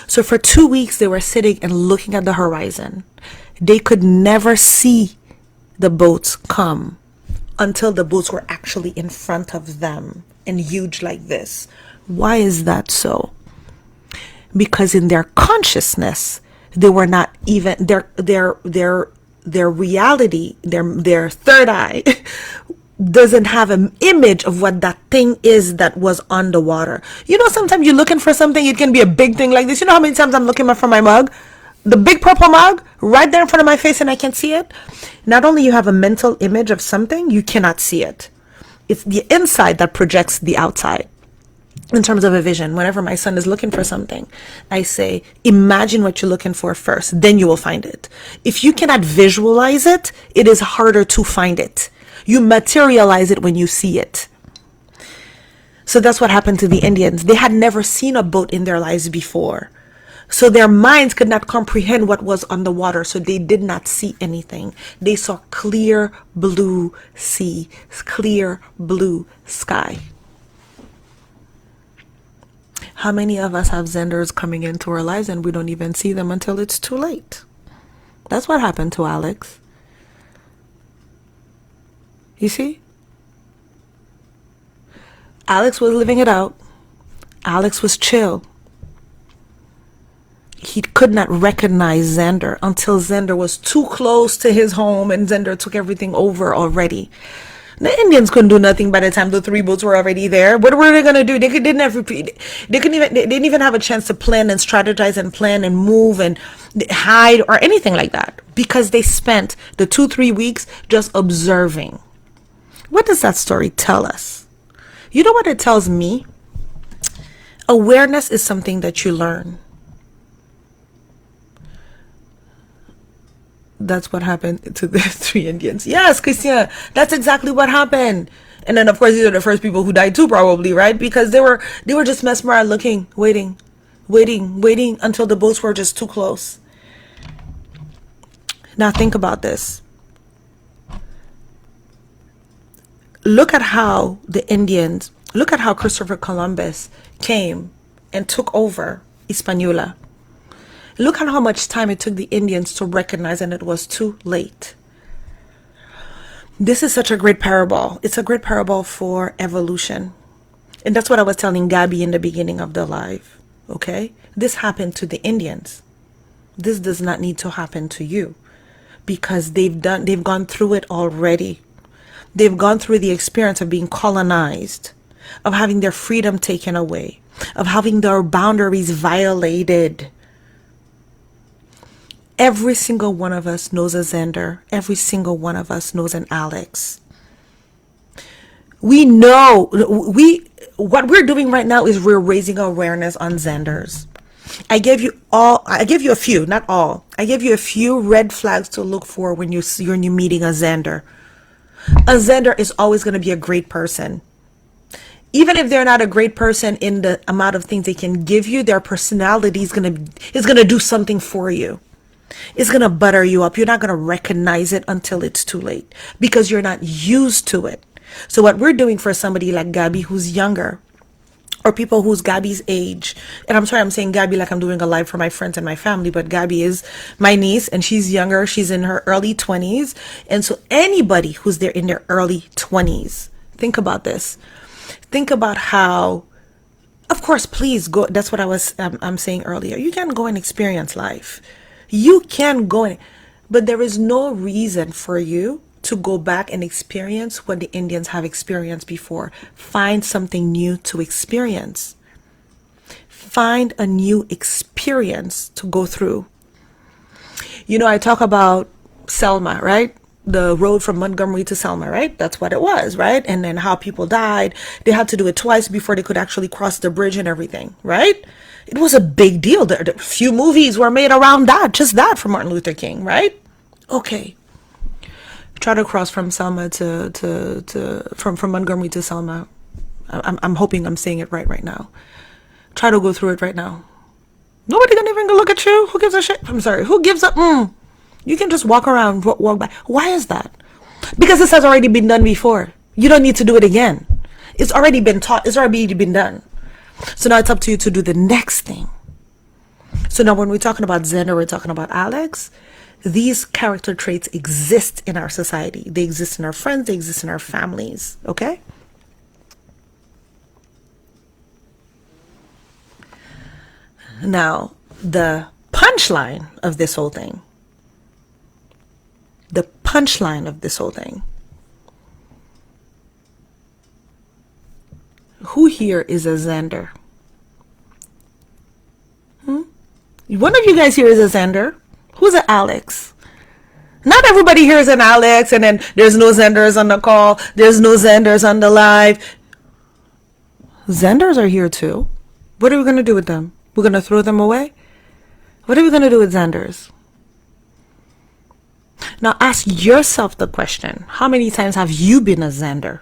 So for 2 weeks, they were sitting and looking at the horizon. They could never see the boats come until the boats were actually in front of them and huge like this. Why is that so? Because in their consciousness, they were not even their reality, their third eye doesn't have an image of what that thing is that was on the water. Sometimes you're looking for something, it can be a big thing like this. You know how many times I'm looking for my mug? The big purple mug right there in front of my face and I can't see it. Not only you have a mental image of something, you cannot see it. It's the inside that projects the outside. In terms of a vision, whenever my son is looking for something, I say, imagine what you're looking for first, then you will find it. If you cannot visualize it, it is harder to find it. You materialize it when you see it. So that's what happened to the Indians. They had never seen a boat in their lives before. So their minds could not comprehend what was on the water. So they did not see anything. They saw clear blue sea, clear blue sky. How many of us have Zenders coming into our lives and we don't even see them until it's too late? That's what happened to Alex. You see? Alex was living it out. Alex was chill. He could not recognize Xander until Xander was too close to his home and Xander took everything over already. The Indians couldn't do nothing by the time the 3 boats were already there. What were they gonna do? They didn't even have a chance to plan and strategize and plan and move and hide or anything like that because they spent the 2-3 weeks just observing. What does that story tell us? You know what it tells me? Awareness is something that you learn. That's what happened to the 3 Indians. Yes, Christian, that's exactly what happened. And then, of course, these are the first people who died too, probably, right? Because they were just mesmerized, looking, waiting until the boats were just too close. Now, think about this. Look at how Christopher Columbus came and took over Hispaniola. Look at how much time it took the Indians to recognize, and it was too late. This is such a great parable. It's a great parable for evolution. And that's what I was telling Gabby in the beginning of the live. Okay? This happened to the Indians. This does not need to happen to you because they've gone through it already. They've gone through the experience of being colonized. of having their freedom taken away, of having their boundaries violated. Every single one of us knows a Xander. Every single one of us knows an Alex. We know, what we're doing right now is we're raising awareness on Xanders. I gave you a few, not all. I gave you a few red flags to look for when you're meeting a Xander. A Xander is always going to be a great person. Even if they're not a great person in the amount of things they can give you, their personality is going to do something for you. It's going to butter you up. You're not going to recognize it until it's too late because you're not used to it. So what we're doing for somebody like Gabby who's younger, or people who's Gabby's age, and I'm sorry I'm saying Gabby like I'm doing a live for my friends and my family, but Gabby is my niece and she's younger. She's in her early 20s. And so anybody who's there in their early 20s, think about this. Think about how, of course, please go. That's what I'm saying earlier. You can go and experience life. You can go, but there is no reason for you to go back and experience what the Indians have experienced before. Find something new to experience. Find a new experience to go through. You know, I talk about Selma, right? The road from Montgomery to Selma, right? That's what it was, right? And then how people died. They had to do it twice before they could actually cross the bridge and everything, right? It was a big deal. A few movies were made around that, just that, for Martin Luther King, right? Okay. Try to cross from Selma from Montgomery to Selma. I'm hoping I'm saying it right now. Try to go through it right now. Nobody gonna even go look at you. Who gives a shit? I'm sorry. Who gives a You can just walk around, walk by. Why is that? Because this has already been done before. You don't need to do it again. It's already been taught. It's already been done. So now it's up to you to do the next thing. So now when we're talking about Xander, we're talking about Alex. These character traits exist in our society. They exist in our friends. They exist in our families. Okay? Now, the punchline of this whole thing. Who here is a Xander? One of you guys here is a Xander. Who's an Alex? Not everybody here is an Alex, and then there's no Xanders on the call. There's no Xanders on the live. Xanders are here too. What are we going to do with them? We're going to throw them away? What are we going to do with Xanders? Now ask yourself the question, how many times have you been a Xander?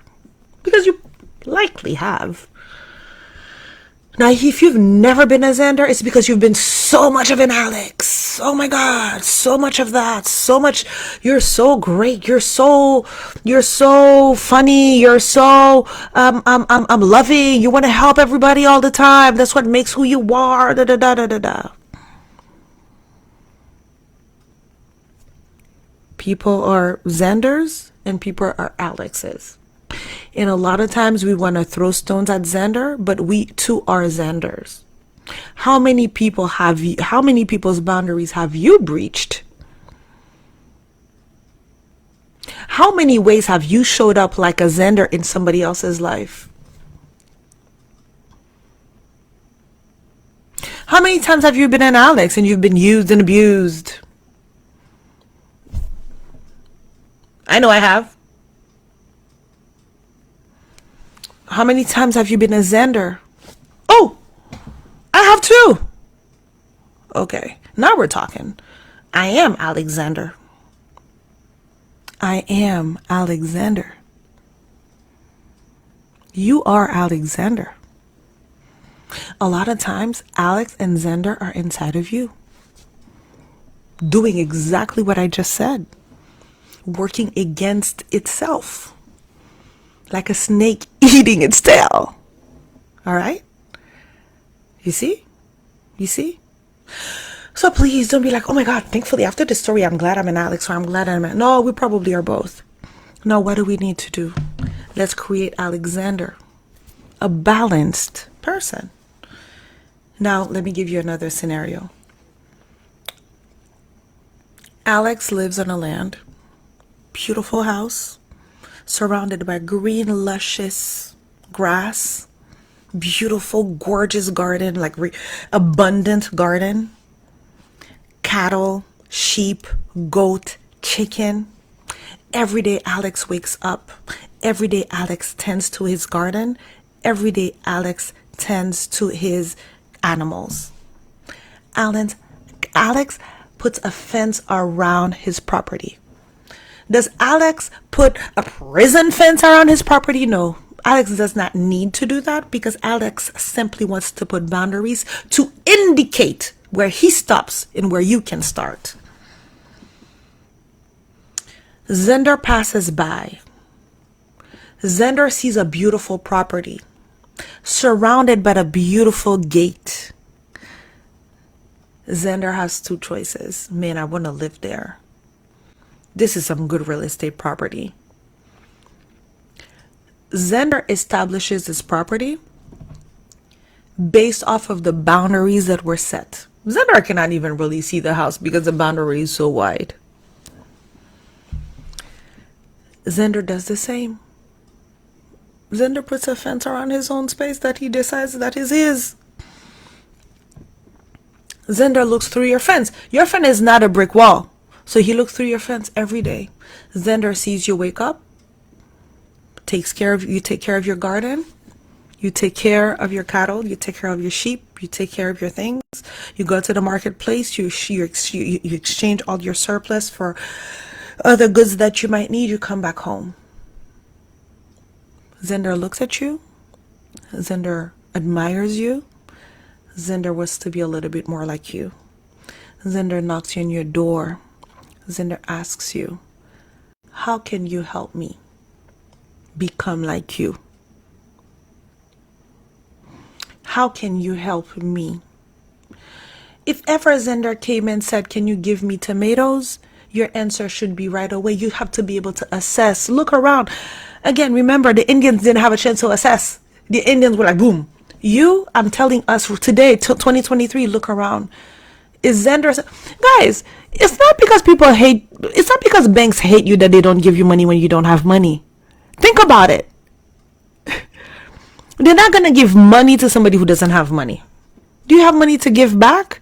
Because you likely have. Now, if you've never been a Xander, it's because you've been so much of an Alex. Oh my God, so much of that, so much. You're so great. You're so funny. You're so I'm loving. You want to help everybody all the time. That's what makes who you are. Da da da da da da. People are Xanders and people are Alexes. And a lot of times we want to throw stones at Xander, but we too are Xanders. How many people's boundaries have you breached? How many ways have you showed up like a Xander in somebody else's life? How many times have you been an Alex and you've been used and abused? I know I have. How many times have you been a Xander? Oh, I have too. Okay, now we're talking. I am Alexander. I am Alexander. You are Alexander. A lot of times, Alex and Xander are inside of you, doing exactly what I just said, working against itself. Like a snake eating its tail. All right? You see? So please don't be like, oh my God, thankfully after this story, I'm glad I'm an Alex, or I'm glad I'm an... No, we probably are both. No, what do we need to do? Let's create Alexander, a balanced person. Now, let me give you another scenario. Alex lives on a land, beautiful house, surrounded by green, luscious grass, beautiful, gorgeous garden, like abundant garden, cattle, sheep, goat, chicken. Every day Alex wakes up. Every day Alex tends to his garden. Every day Alex tends to his animals. Alex puts a fence around his property. Does Alex put a prison fence around his property? No. Alex does not need to do that because Alex simply wants to put boundaries to indicate where he stops and where you can start. Zender passes by. Zender sees a beautiful property surrounded by a beautiful gate. Zender has two choices. Man, I want to live there. This is some good real estate property. Zender establishes his property based off of the boundaries that were set. Zender cannot even really see the house because the boundary is so wide. Zender does the same. Zender puts a fence around his own space that he decides that is his. Zender looks through your fence. Your fence is not a brick wall. So he looks through your fence every day. Zender sees you wake up, you take care of your garden, you take care of your cattle, you take care of your sheep, you take care of your things. You go to the marketplace, you exchange all your surplus for other goods that you might need. You come back home. Zender looks at you. Zender admires you. Zender wants to be a little bit more like you. Zender knocks you on your door. Zender asks you, how can you help me become like you? How can you help me? If ever Zender came and said, can you give me tomatoes? Your answer should be right away. You have to be able to assess. Look around. Again, remember, the Indians didn't have a chance to assess. The Indians were like, boom. I'm telling us today, till 2023, look around. Is Zender... Guys, it's not because banks hate you that they don't give you money when you don't have money. Think about it. They're not going to give money to somebody who doesn't have money. Do you have money to give back?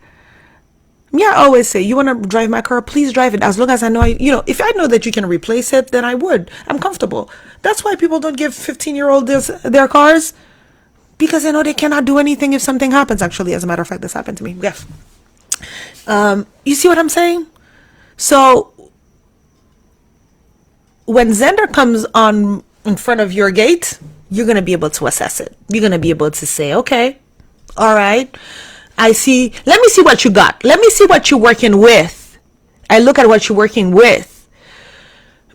Yeah, I always say, you want to drive my car, please drive it. As long as I know, if I know that you can replace it, then I would. I'm comfortable. That's why people don't give 15-year-olds their cars. Because they know they cannot do anything if something happens. Actually, as a matter of fact, this happened to me. Yes. You see what I'm saying? So when Zender comes on in front of your gate, you're going to be able to assess it. You're going to be able to say, okay, all right, I see. Let me see what you got. Let me see what you're working with. I look at what you're working with.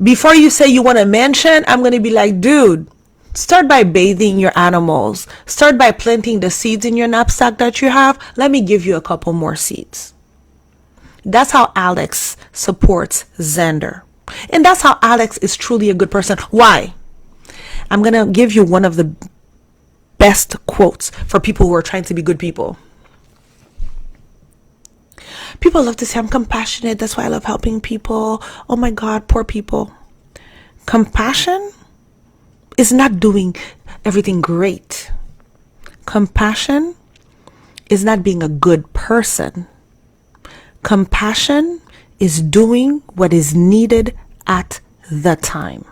Before you say you want a mansion, I'm going to be like, dude, start by bathing your animals. Start by planting the seeds in your knapsack that you have. Let me give you a couple more seeds. That's how Alex supports Zender. And that's how Alex is truly a good person. Why? I'm going to give you one of the best quotes for people who are trying to be good people. People love to say, I'm compassionate. That's why I love helping people. Oh my God, poor people. Compassion is not doing everything great. Compassion is not being a good person. Compassion is doing what is needed at the time.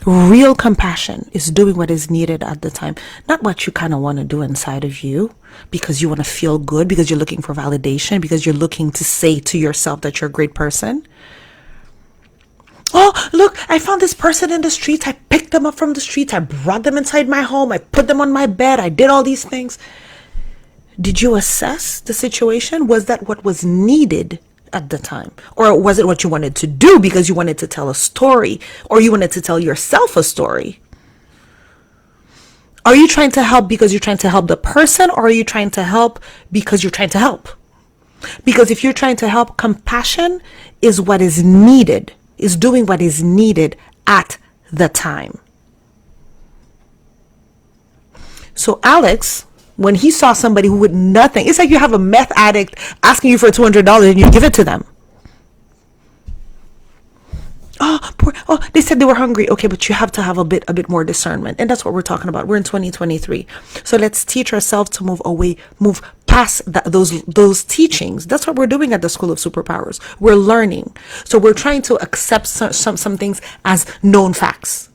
Real compassion is doing what is needed at the time, not what you kind of want to do inside of you because you want to feel good, because you're looking for validation, because you're looking to say to yourself that you're a great person. Oh, look, I found this person in the streets. I picked them up from the streets. I brought them inside my home. I put them on my bed. I did all these things. Did you assess the situation? Was that what was needed at the time? Or was it what you wanted to do because you wanted to tell a story, or you wanted to tell yourself a story? Are you trying to help because you're trying to help the person, or are you trying to help because you're trying to help? Because if you're trying to help, compassion is what is needed, is doing what is needed at the time. So Alex, when he saw somebody who would nothing, it's like you have a meth addict asking you for $200 and you give it to them. Oh, poor, oh, they said they were hungry. Okay, but you have to have a bit more discernment. And that's what we're talking about. We're in 2023. So let's teach ourselves to move away, move past those teachings. That's what we're doing at the School of Superpowers. We're learning. So we're trying to accept some things as known facts,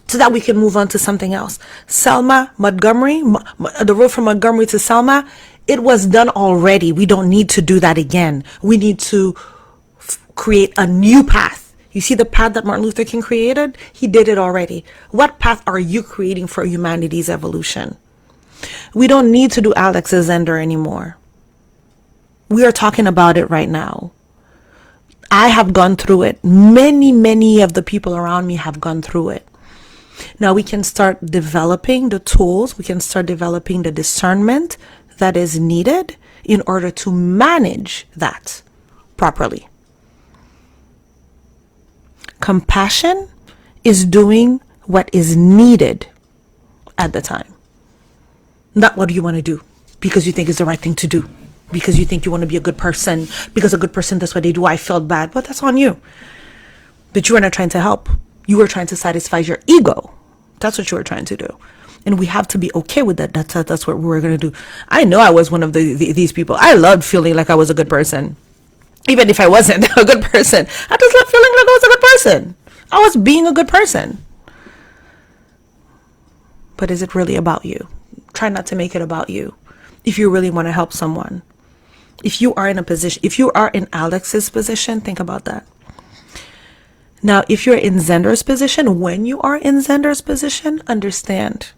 so that we can move on to something else. Selma, Montgomery, the road from Montgomery to Selma, it was done already. We don't need to do that again. We need to create a new path. You see the path that Martin Luther King created? He did it already. What path are you creating for humanity's evolution? We don't need to do Alex Zender anymore. We are talking about it right now. I have gone through it. Many of the people around me have gone through it. Now we can start developing the tools. We can start developing the discernment that is needed in order to manage that properly. Compassion is doing what is needed at the time. Not what you want to do because you think it's the right thing to do, because you think you want to be a good person, because a good person, that's what they do. I felt bad, but that's on you. But you were not trying to help. You were trying to satisfy your ego. That's what you were trying to do. And we have to be okay with that. That's what we're going to do. I know I was one of these people. I loved feeling like I was a good person. Even if I wasn't a good person, I just loved feeling like I was a good person. I was being a good person. But is it really about you? Try not to make it about you. If you really want to help someone. If you are in a position, if you are in Alex's position, think about that. Now, if you're in Zender's position, when you are in Zender's position, understand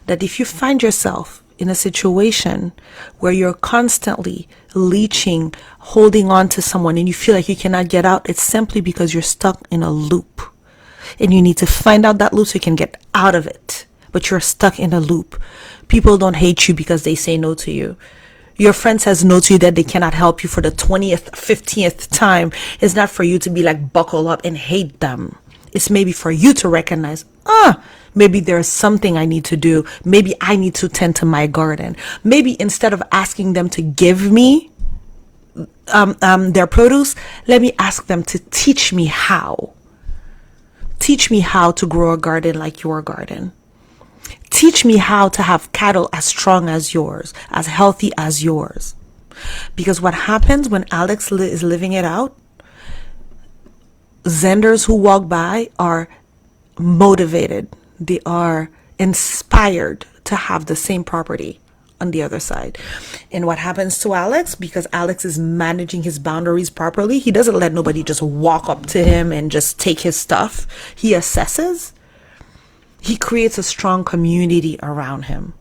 that if you find yourself in a situation where you're constantly leeching, holding on to someone, and you feel like you cannot get out, it's simply because you're stuck in a loop. And you need to find out that loop so you can get out of it. But you're stuck in a loop. People don't hate you because they say no to you. Your friend says no to you that they cannot help you for the 20th, 50th time. It's not for you to be like, buckle up and hate them. It's maybe for you to recognize, maybe there's something I need to do. Maybe I need to tend to my garden. Maybe instead of asking them to give me their produce, let me ask them to teach me how. Teach me how to grow a garden like your garden. Teach me how to have cattle as strong as yours, as healthy as yours. Because what happens when Alex is living it out, Zenders who walk by are motivated. They are inspired to have the same property on the other side. And what happens to Alex, because Alex is managing his boundaries properly, he doesn't let nobody just walk up to him and just take his stuff. He assesses. He creates a strong community around him.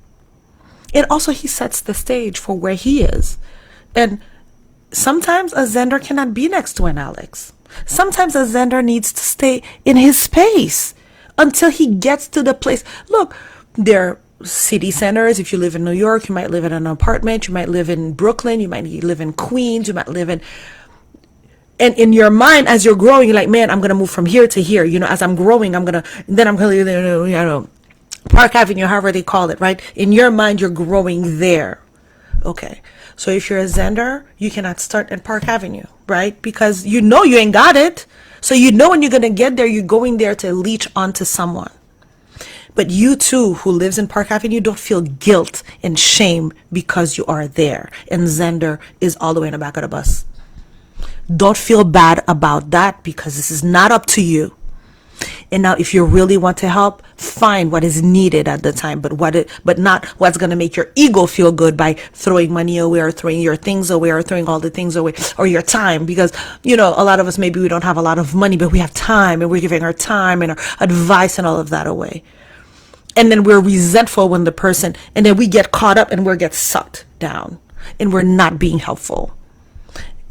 And also he sets the stage for where he is. And sometimes a Zender cannot be next to an Alex. Sometimes a Zender needs to stay in his space until he gets to the place. Look, there are city centers. If you live in New York, you might live in an apartment. You might live in Brooklyn. You might live in Queens. You might live in... And in your mind, as you're growing, you're like, man, I'm going to move from here to here. You know, as I'm growing, I'm going to, Park Avenue, however they call it, right? In your mind, you're growing there. Okay. So if you're a Zender, you cannot start at Park Avenue, right? Because you know you ain't got it. So you know when you're going to get there, you're going there to leech onto someone. But you too, who lives in Park Avenue, don't feel guilt and shame because you are there. And Zender is all the way in the back of the bus. Don't feel bad about that because this is not up to you. And now if you really want to help, find what is needed at the time, but not what's going to make your ego feel good by throwing money away or throwing your things away or throwing all the things away or your time. Because, you know, a lot of us, maybe we don't have a lot of money, but we have time and we're giving our time and our advice and all of that away. And then we're resentful when and then we get caught up and we get sucked down and we're not being helpful.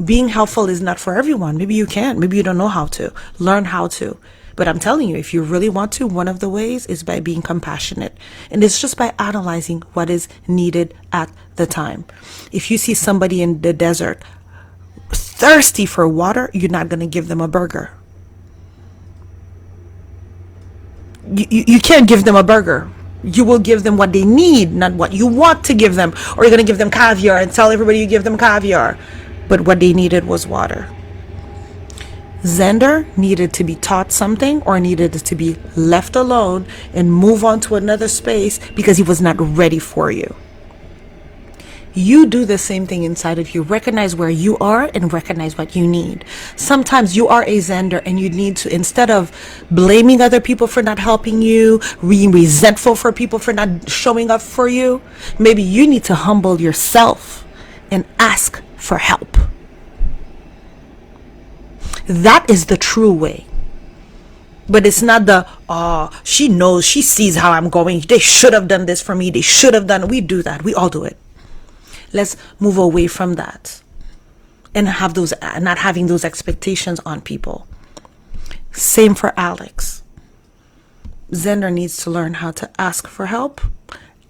Being helpful is not for everyone. Maybe you can't. Maybe you don't know how to. Learn how to. But I'm telling you, if you really want to, one of the ways is by being compassionate. And it's just by analyzing what is needed at the time. If you see somebody in the desert thirsty for water, you're not going to give them a burger. You can't give them a burger. You will give them what they need, not what you want to give them. Or you're going to give them caviar and tell everybody you give them caviar. But what they needed was water. Xander needed to be taught something or needed to be left alone and move on to another space because he was not ready for you. You do the same thing inside of you. Recognize where you are and recognize what you need. Sometimes you are a Xander and you need to, instead of blaming other people for not helping you, being resentful for people for not showing up for you, maybe you need to humble yourself and ask for help. That is the true way. But it's not the, she knows, she sees how I'm going. They should have done this for me. They should have done. We do that. We all do it. Let's move away from that and have those, not having those expectations on people. Same for Alex. Xander needs to learn how to ask for help.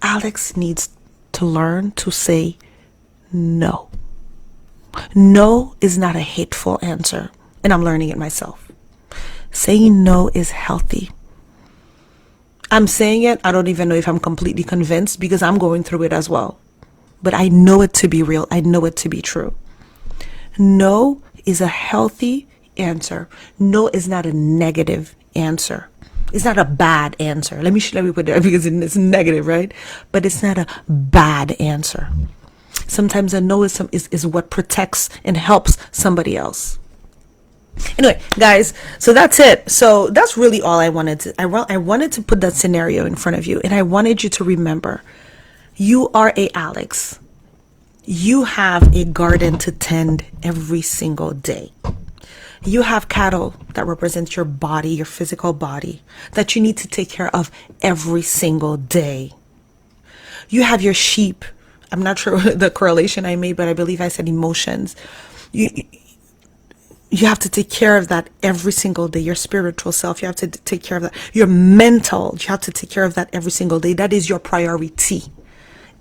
Alex needs to learn to say no. No is not a hateful answer, and I'm learning it myself. Saying no is healthy. I'm saying it, I don't even know if I'm completely convinced because I'm going through it as well. But I know it to be real. I know it to be true. No is a healthy answer. No is not a negative answer. It's not a bad answer. Let me put it because it's negative, right? But it's not a bad answer. Sometimes a no is what protects and helps somebody else. Anyway, guys, so that's it. So that's really all I wanted to. I wanted to put that scenario in front of you, and I wanted you to remember. You are a Alex. You have a garden to tend every single day. You have cattle that represent your body, your physical body, that you need to take care of every single day. You have your sheep. I'm not sure the correlation I made, but I believe I said emotions. You have to take care of that every single day. Your spiritual self, you have to take care of that. Your mental, you have to take care of that every single day. That is your priority.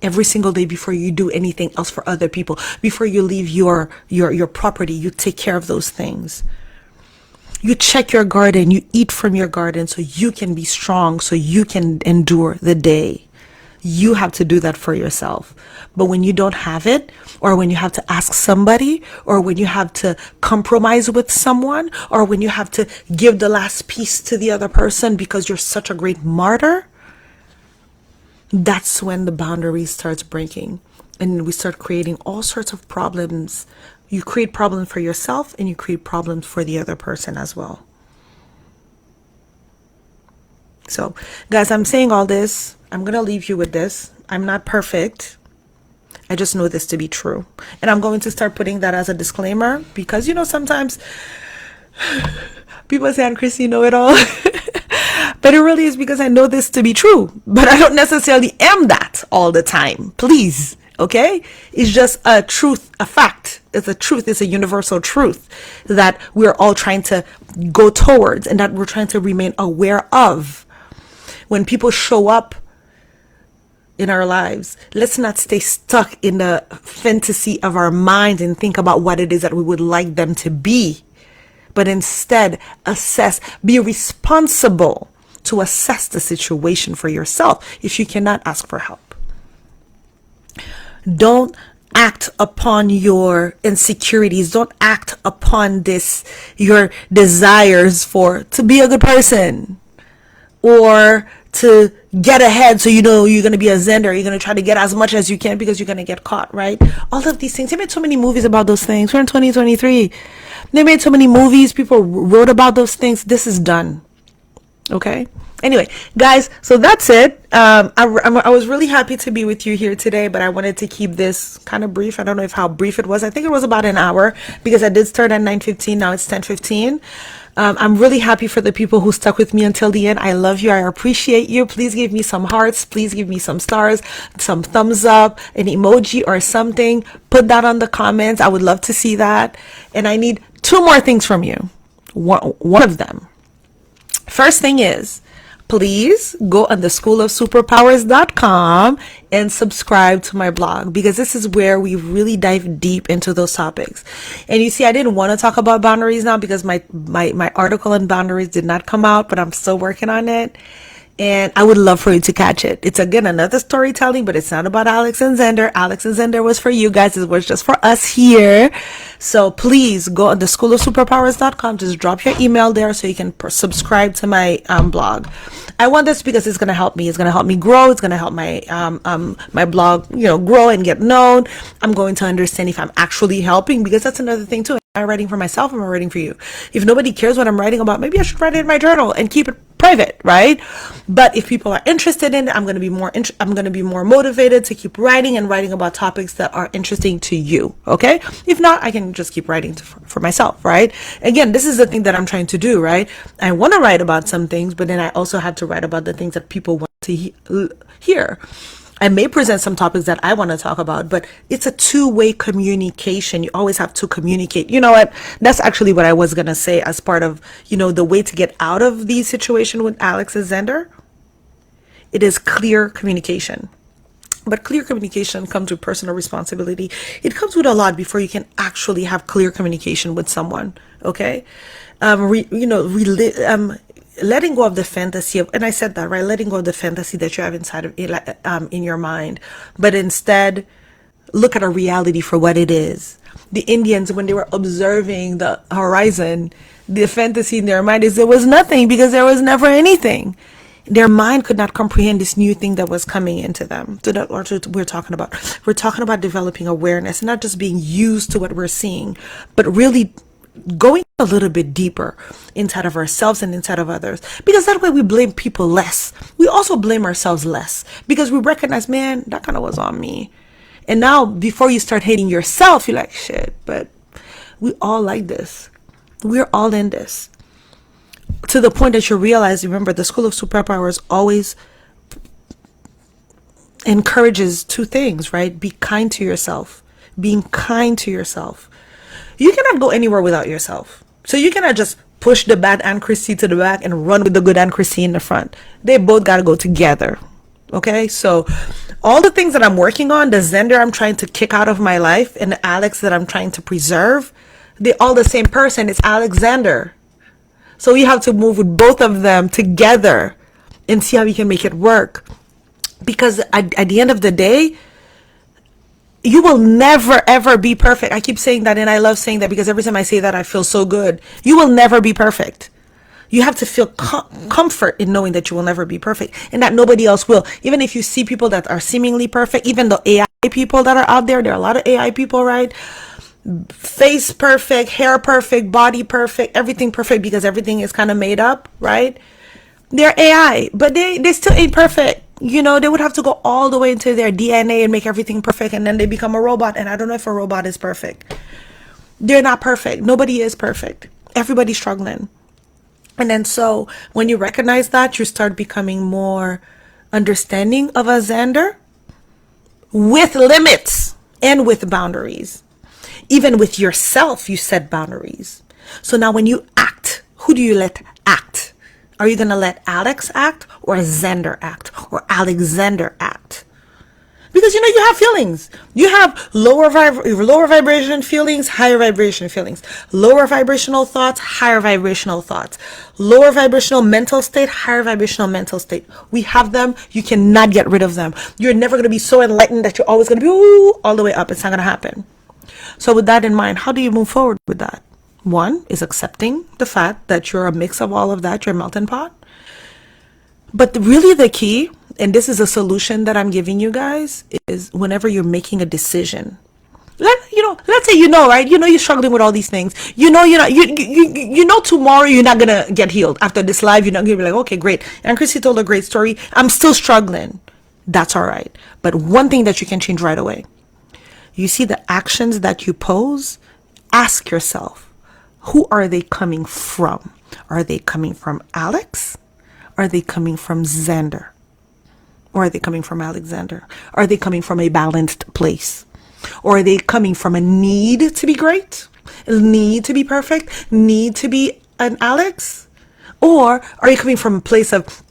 Every single day before you do anything else for other people, before you leave your property, you take care of those things. You check your garden, you eat from your garden so you can be strong, so you can endure the day. You have to do that for yourself. But when you don't have it, or when you have to ask somebody, or when you have to compromise with someone, or when you have to give the last piece to the other person because you're such a great martyr, that's when the boundary starts breaking and we start creating all sorts of problems. You create problems for yourself and you create problems for the other person as well. So, guys, I'm saying all this. I'm going to leave you with this. I'm not perfect. I just know this to be true. And I'm going to start putting that as a disclaimer because, sometimes people say, "I'm Chrissy, know it all." But it really is because I know this to be true. But I don't necessarily am that all the time. Please. Okay? It's just a truth, a fact. It's a truth. It's a universal truth that we're all trying to go towards and that we're trying to remain aware of. When people show up in our lives, let's not stay stuck in the fantasy of our mind and think about what it is that we would like them to be. But instead, assess, be responsible to assess the situation for yourself if you cannot ask for help. Don't act upon your insecurities. Don't act upon your desires to be a good person or to get ahead. So, you're going to be a Xander. You're going to try to get as much as you can because you're going to get caught, right? All of these things. They made so many movies about those things. We're in 2023. They made so many movies. People wrote about those things. This is done. Okay. Anyway, guys, so that's it. I was really happy to be with you here today, but I wanted to keep this kind of brief. I don't know how brief it was. I think it was about an hour because I did start at 9:15. Now it's 10:15. I'm really happy for the people who stuck with me until the end. I love you. I appreciate you. Please give me some hearts. Please give me some stars, some thumbs up, an emoji or something. Put that on the comments. I would love to see that. And I need 2 more things from you. One of them. First thing is, please go on the schoolofsuperpowers.com and subscribe to my blog because this is where we really dive deep into those topics. And you see, I didn't want to talk about boundaries now because my article on boundaries did not come out, but I'm still working on it. And I would love for you to catch it. It's again another storytelling, but it's not about Alex and Xander. Alex and Xander was for you guys. It was just for us here. So please go on the schoolofsuperpowers.com. Just drop your email there so you can subscribe to my blog. I want this because it's going to help me. It's going to help me grow. It's going to help my my blog, grow and get known. I'm going to understand if I'm actually helping, because that's another thing too. Am I writing for myself? Or am I writing for you? If nobody cares what I'm writing about, maybe I should write it in my journal and keep it private, right? But if people are interested in it, I'm going to be more motivated to keep writing and writing about topics that are interesting to you. Okay. If not, I can just keep writing for myself, right? Again, this is the thing that I'm trying to do, right? I want to write about some things, but then I also have to write about the things that people want to hear. I may present some topics that I want to talk about, but it's a two-way communication. You always have to communicate. You know what? That's actually what I was going to say as part of, the way to get out of the situation with Alex and Xander. It is clear communication. But clear communication comes with personal responsibility. It comes with a lot before you can actually have clear communication with someone. Okay? Letting go of the fantasy of, and I said that, right? Letting go of the fantasy that you have inside of in your mind, but instead look at a reality for what it is. The Indians, when they were observing the horizon, the fantasy in their mind is there was nothing, because there was never anything. Their mind could not comprehend this new thing that was coming into them. So that's what we're talking about. We're talking about developing awareness, not just being used to what we're seeing, but really going a little bit deeper inside of ourselves and inside of others, because that way we blame people less. We also blame ourselves less, because we recognize, man, that kind of was on me. And now before you start hating yourself, you're like, shit, but we all like this. We're all in this, to the point that you realize, remember, the School of Superpowers always encourages two things, right? Be kind to yourself. Being kind to yourself. You cannot go anywhere without yourself. So you cannot just push the bad Aunt Christy to the back and run with the good Aunt Christy in the front. They both got to go together. Okay? So all the things that I'm working on, the Xander I'm trying to kick out of my life and the Alex that I'm trying to preserve, they're all the same person. It's Alexander. So we have to move with both of them together and see how we can make it work. Because at the end of the day, you will never, ever be perfect. I keep saying that, and I love saying that, because every time I say that, I feel so good. You will never be perfect. You have to feel comfort in knowing that you will never be perfect, and that nobody else will. Even if you see people that are seemingly perfect, even the AI people that are out there, there are a lot of AI people, right? Face perfect, hair perfect, body perfect, everything perfect, because everything is kind of made up, right? They're AI, but they still ain't perfect. They would have to go all the way into their DNA and make everything perfect, and then they become a robot. And I don't know if a robot is perfect. They're not perfect. Nobody is perfect. Everybody's struggling. And then so when you recognize that, you start becoming more understanding of a Xander, with limits and with boundaries. Even with yourself, you set boundaries. So now when you act, who do you let act? Are you going to let Alex act, or Xander act, or Alexander act? Because you have feelings. You have lower vibration feelings, higher vibration feelings, lower vibrational thoughts, higher vibrational thoughts, lower vibrational mental state, higher vibrational mental state. We have them. You cannot get rid of them. You're never going to be so enlightened that you're always going to be all the way up. It's not going to happen. So with that in mind, how do you move forward with that? One is accepting the fact that you're a mix of all of that, you're a melting pot. But really the key, and this is a solution that I'm giving you guys, is whenever you're making a decision. Let's say right? You're struggling with all these things. You know tomorrow you're not gonna get healed. After this live, you're not gonna be like, okay, great. And Chrissy told a great story. I'm still struggling. That's all right. But one thing that you can change right away. You see the actions that you pose, ask yourself, who are they coming from? Are they coming from Alex? Are they coming from Xander? Or are they coming from Alexander? Are they coming from a balanced place? Or are they coming from a need to be great? A need to be perfect? Need to be an Alex? Or are you coming from a place of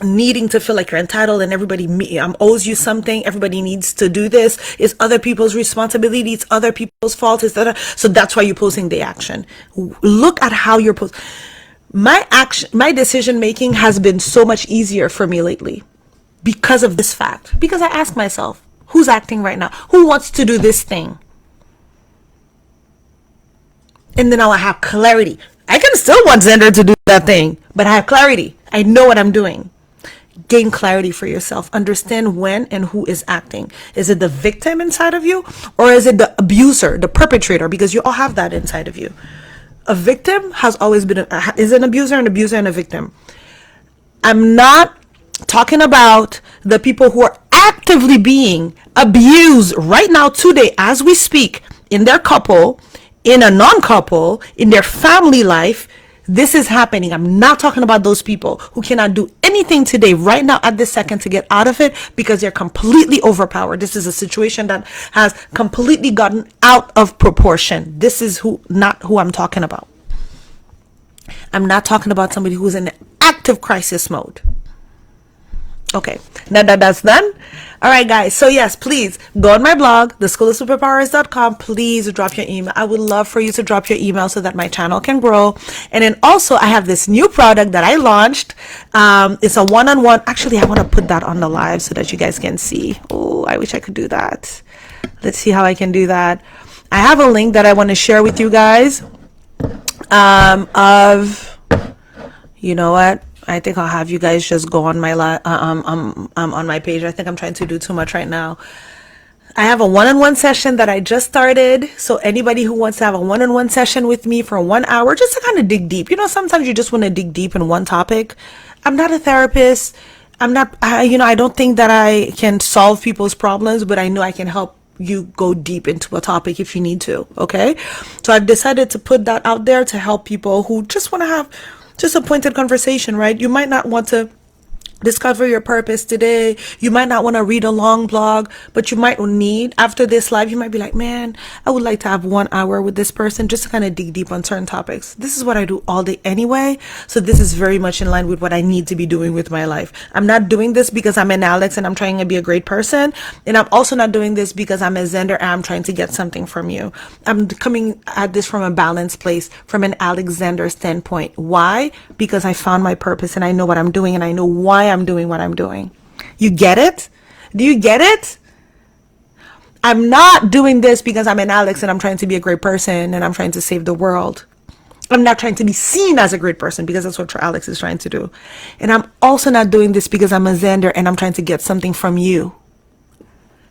needing to feel like you're entitled and everybody owes you something, everybody needs to do this, it's other people's responsibility, it's other people's fault, so that's why you're posing the action. Look at how you're posing. My decision making has been so much easier for me lately because of this fact. Because I ask myself, who's acting right now? Who wants to do this thing? And then I'll have clarity. I can still want Xander to do that thing, but I have clarity. I know what I'm doing. Gain clarity for yourself. Understand when and who is acting. Is it the victim inside of you, or is it the abuser, the perpetrator? Because you all have that inside of you. A victim has always been is an abuser and a victim. I'm not talking about the people who are actively being abused right now today as we speak, in their couple, in a non-couple, in their family life. This is happening. I'm not talking about those people who cannot do anything today, right now, at this second, to get out of it because they're completely overpowered. This is a situation that has completely gotten out of proportion. This is not who I'm talking about. I'm not talking about somebody who's in active crisis mode. Okay, now that that's done. All right, guys. So yes, please go on my blog, theschoolofsuperpowers.com. Please drop your email. I would love for you to drop your email so that my channel can grow. And then also, I have this new product that I launched. It's a one-on-one. Actually, I want to put that on the live so that you guys can see. Oh, I wish I could do that. Let's see how I can do that. I have a link that I want to share with you guys. You know what? I think I'll have you guys just go on my on my page. I think I'm trying to do too much right now. I have a one-on-one session that I just started. So anybody who wants to have a one-on-one session with me for 1 hour, just to kind of dig deep. You know, sometimes you just want to dig deep in one topic. I'm not a therapist. I don't think that I can solve people's problems, but I know I can help you go deep into a topic if you need to. Okay. So I've decided to put that out there to help people who just want to have just a pointed conversation, right? You might not want to discover your purpose today. You might not want to read a long blog, but you might need, after this live, you might be like, man, I would like to have 1 hour with this person just to kind of dig deep on certain topics. This is what I do all day anyway. So this is very much in line with what I need to be doing with my life. I'm not doing this because I'm an Alex and I'm trying to be a great person. And I'm also not doing this because I'm a Xander and I'm trying to get something from you. I'm coming at this from a balanced place, from an Alexander standpoint. Why? Because I found my purpose and I know what I'm doing and I know why I'm doing what I'm doing. You get it? Do you get it? I'm not doing this because I'm an Alex and I'm trying to be a great person and I'm trying to save the world. I'm not trying to be seen as a great person because that's what Alex is trying to do. And I'm also not doing this because I'm a Xander and I'm trying to get something from you.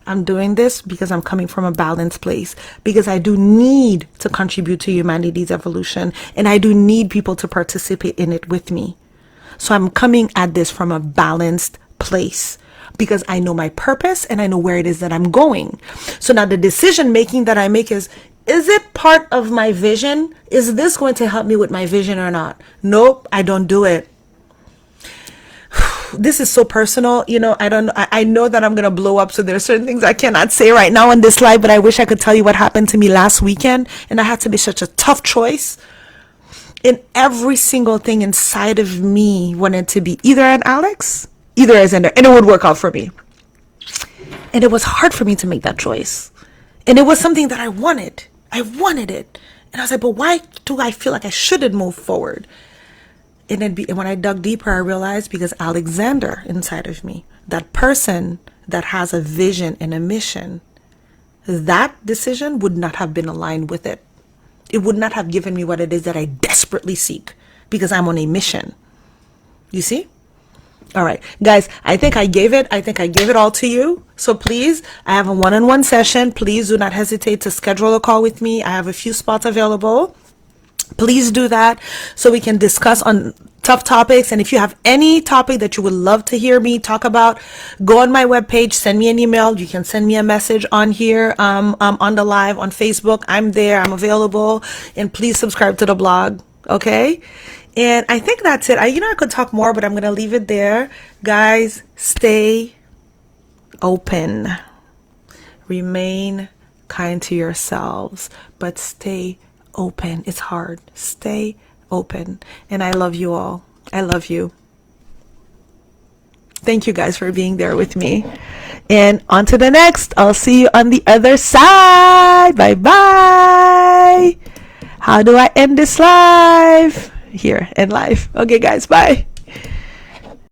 I'm doing this because I'm coming from a balanced place, because I do need to contribute to humanity's evolution and I do need people to participate in it with me. So I'm coming at this from a balanced place because I know my purpose and I know where it is that I'm going. So now the decision making that I make is it part of my vision? Is this going to help me with my vision or not? Nope, I don't do it. This is so personal. You know, I know that I'm going to blow up. So there's certain things I cannot say right now on this live, but I wish I could tell you what happened to me last weekend. And I had to be such a tough choice. And every single thing inside of me wanted to be either an Alex, either as Xander, and it would work out for me. And it was hard for me to make that choice. And it was something that I wanted. I wanted it. And I was like, but why do I feel like I shouldn't move forward? And when I dug deeper, I realized because Alexander inside of me, that person that has a vision and a mission, that decision would not have been aligned with it. It would not have given me what it is that I desperately seek because I'm on a mission. You see? All right, guys, I think I gave it all to you. So please, I have a one-on-one session. Please do not hesitate to schedule a call with me. I have a few spots available. Please do that so we can discuss on tough topics. And if you have any topic that you would love to hear me talk about, go on my webpage, send me an email. You can send me a message on here, on the live on Facebook. I'm there. I'm available. And please subscribe to the blog. Okay. And I think that's it. I could talk more, but I'm going to leave it there. Guys, stay open. Remain kind to yourselves, but stay open. It's hard. Stay open. And I love you all. I love you. Thank you guys for being there with me. And on to the next. I'll see you on the other side. Bye bye. How do I end this live? here in life. Okay, guys, bye.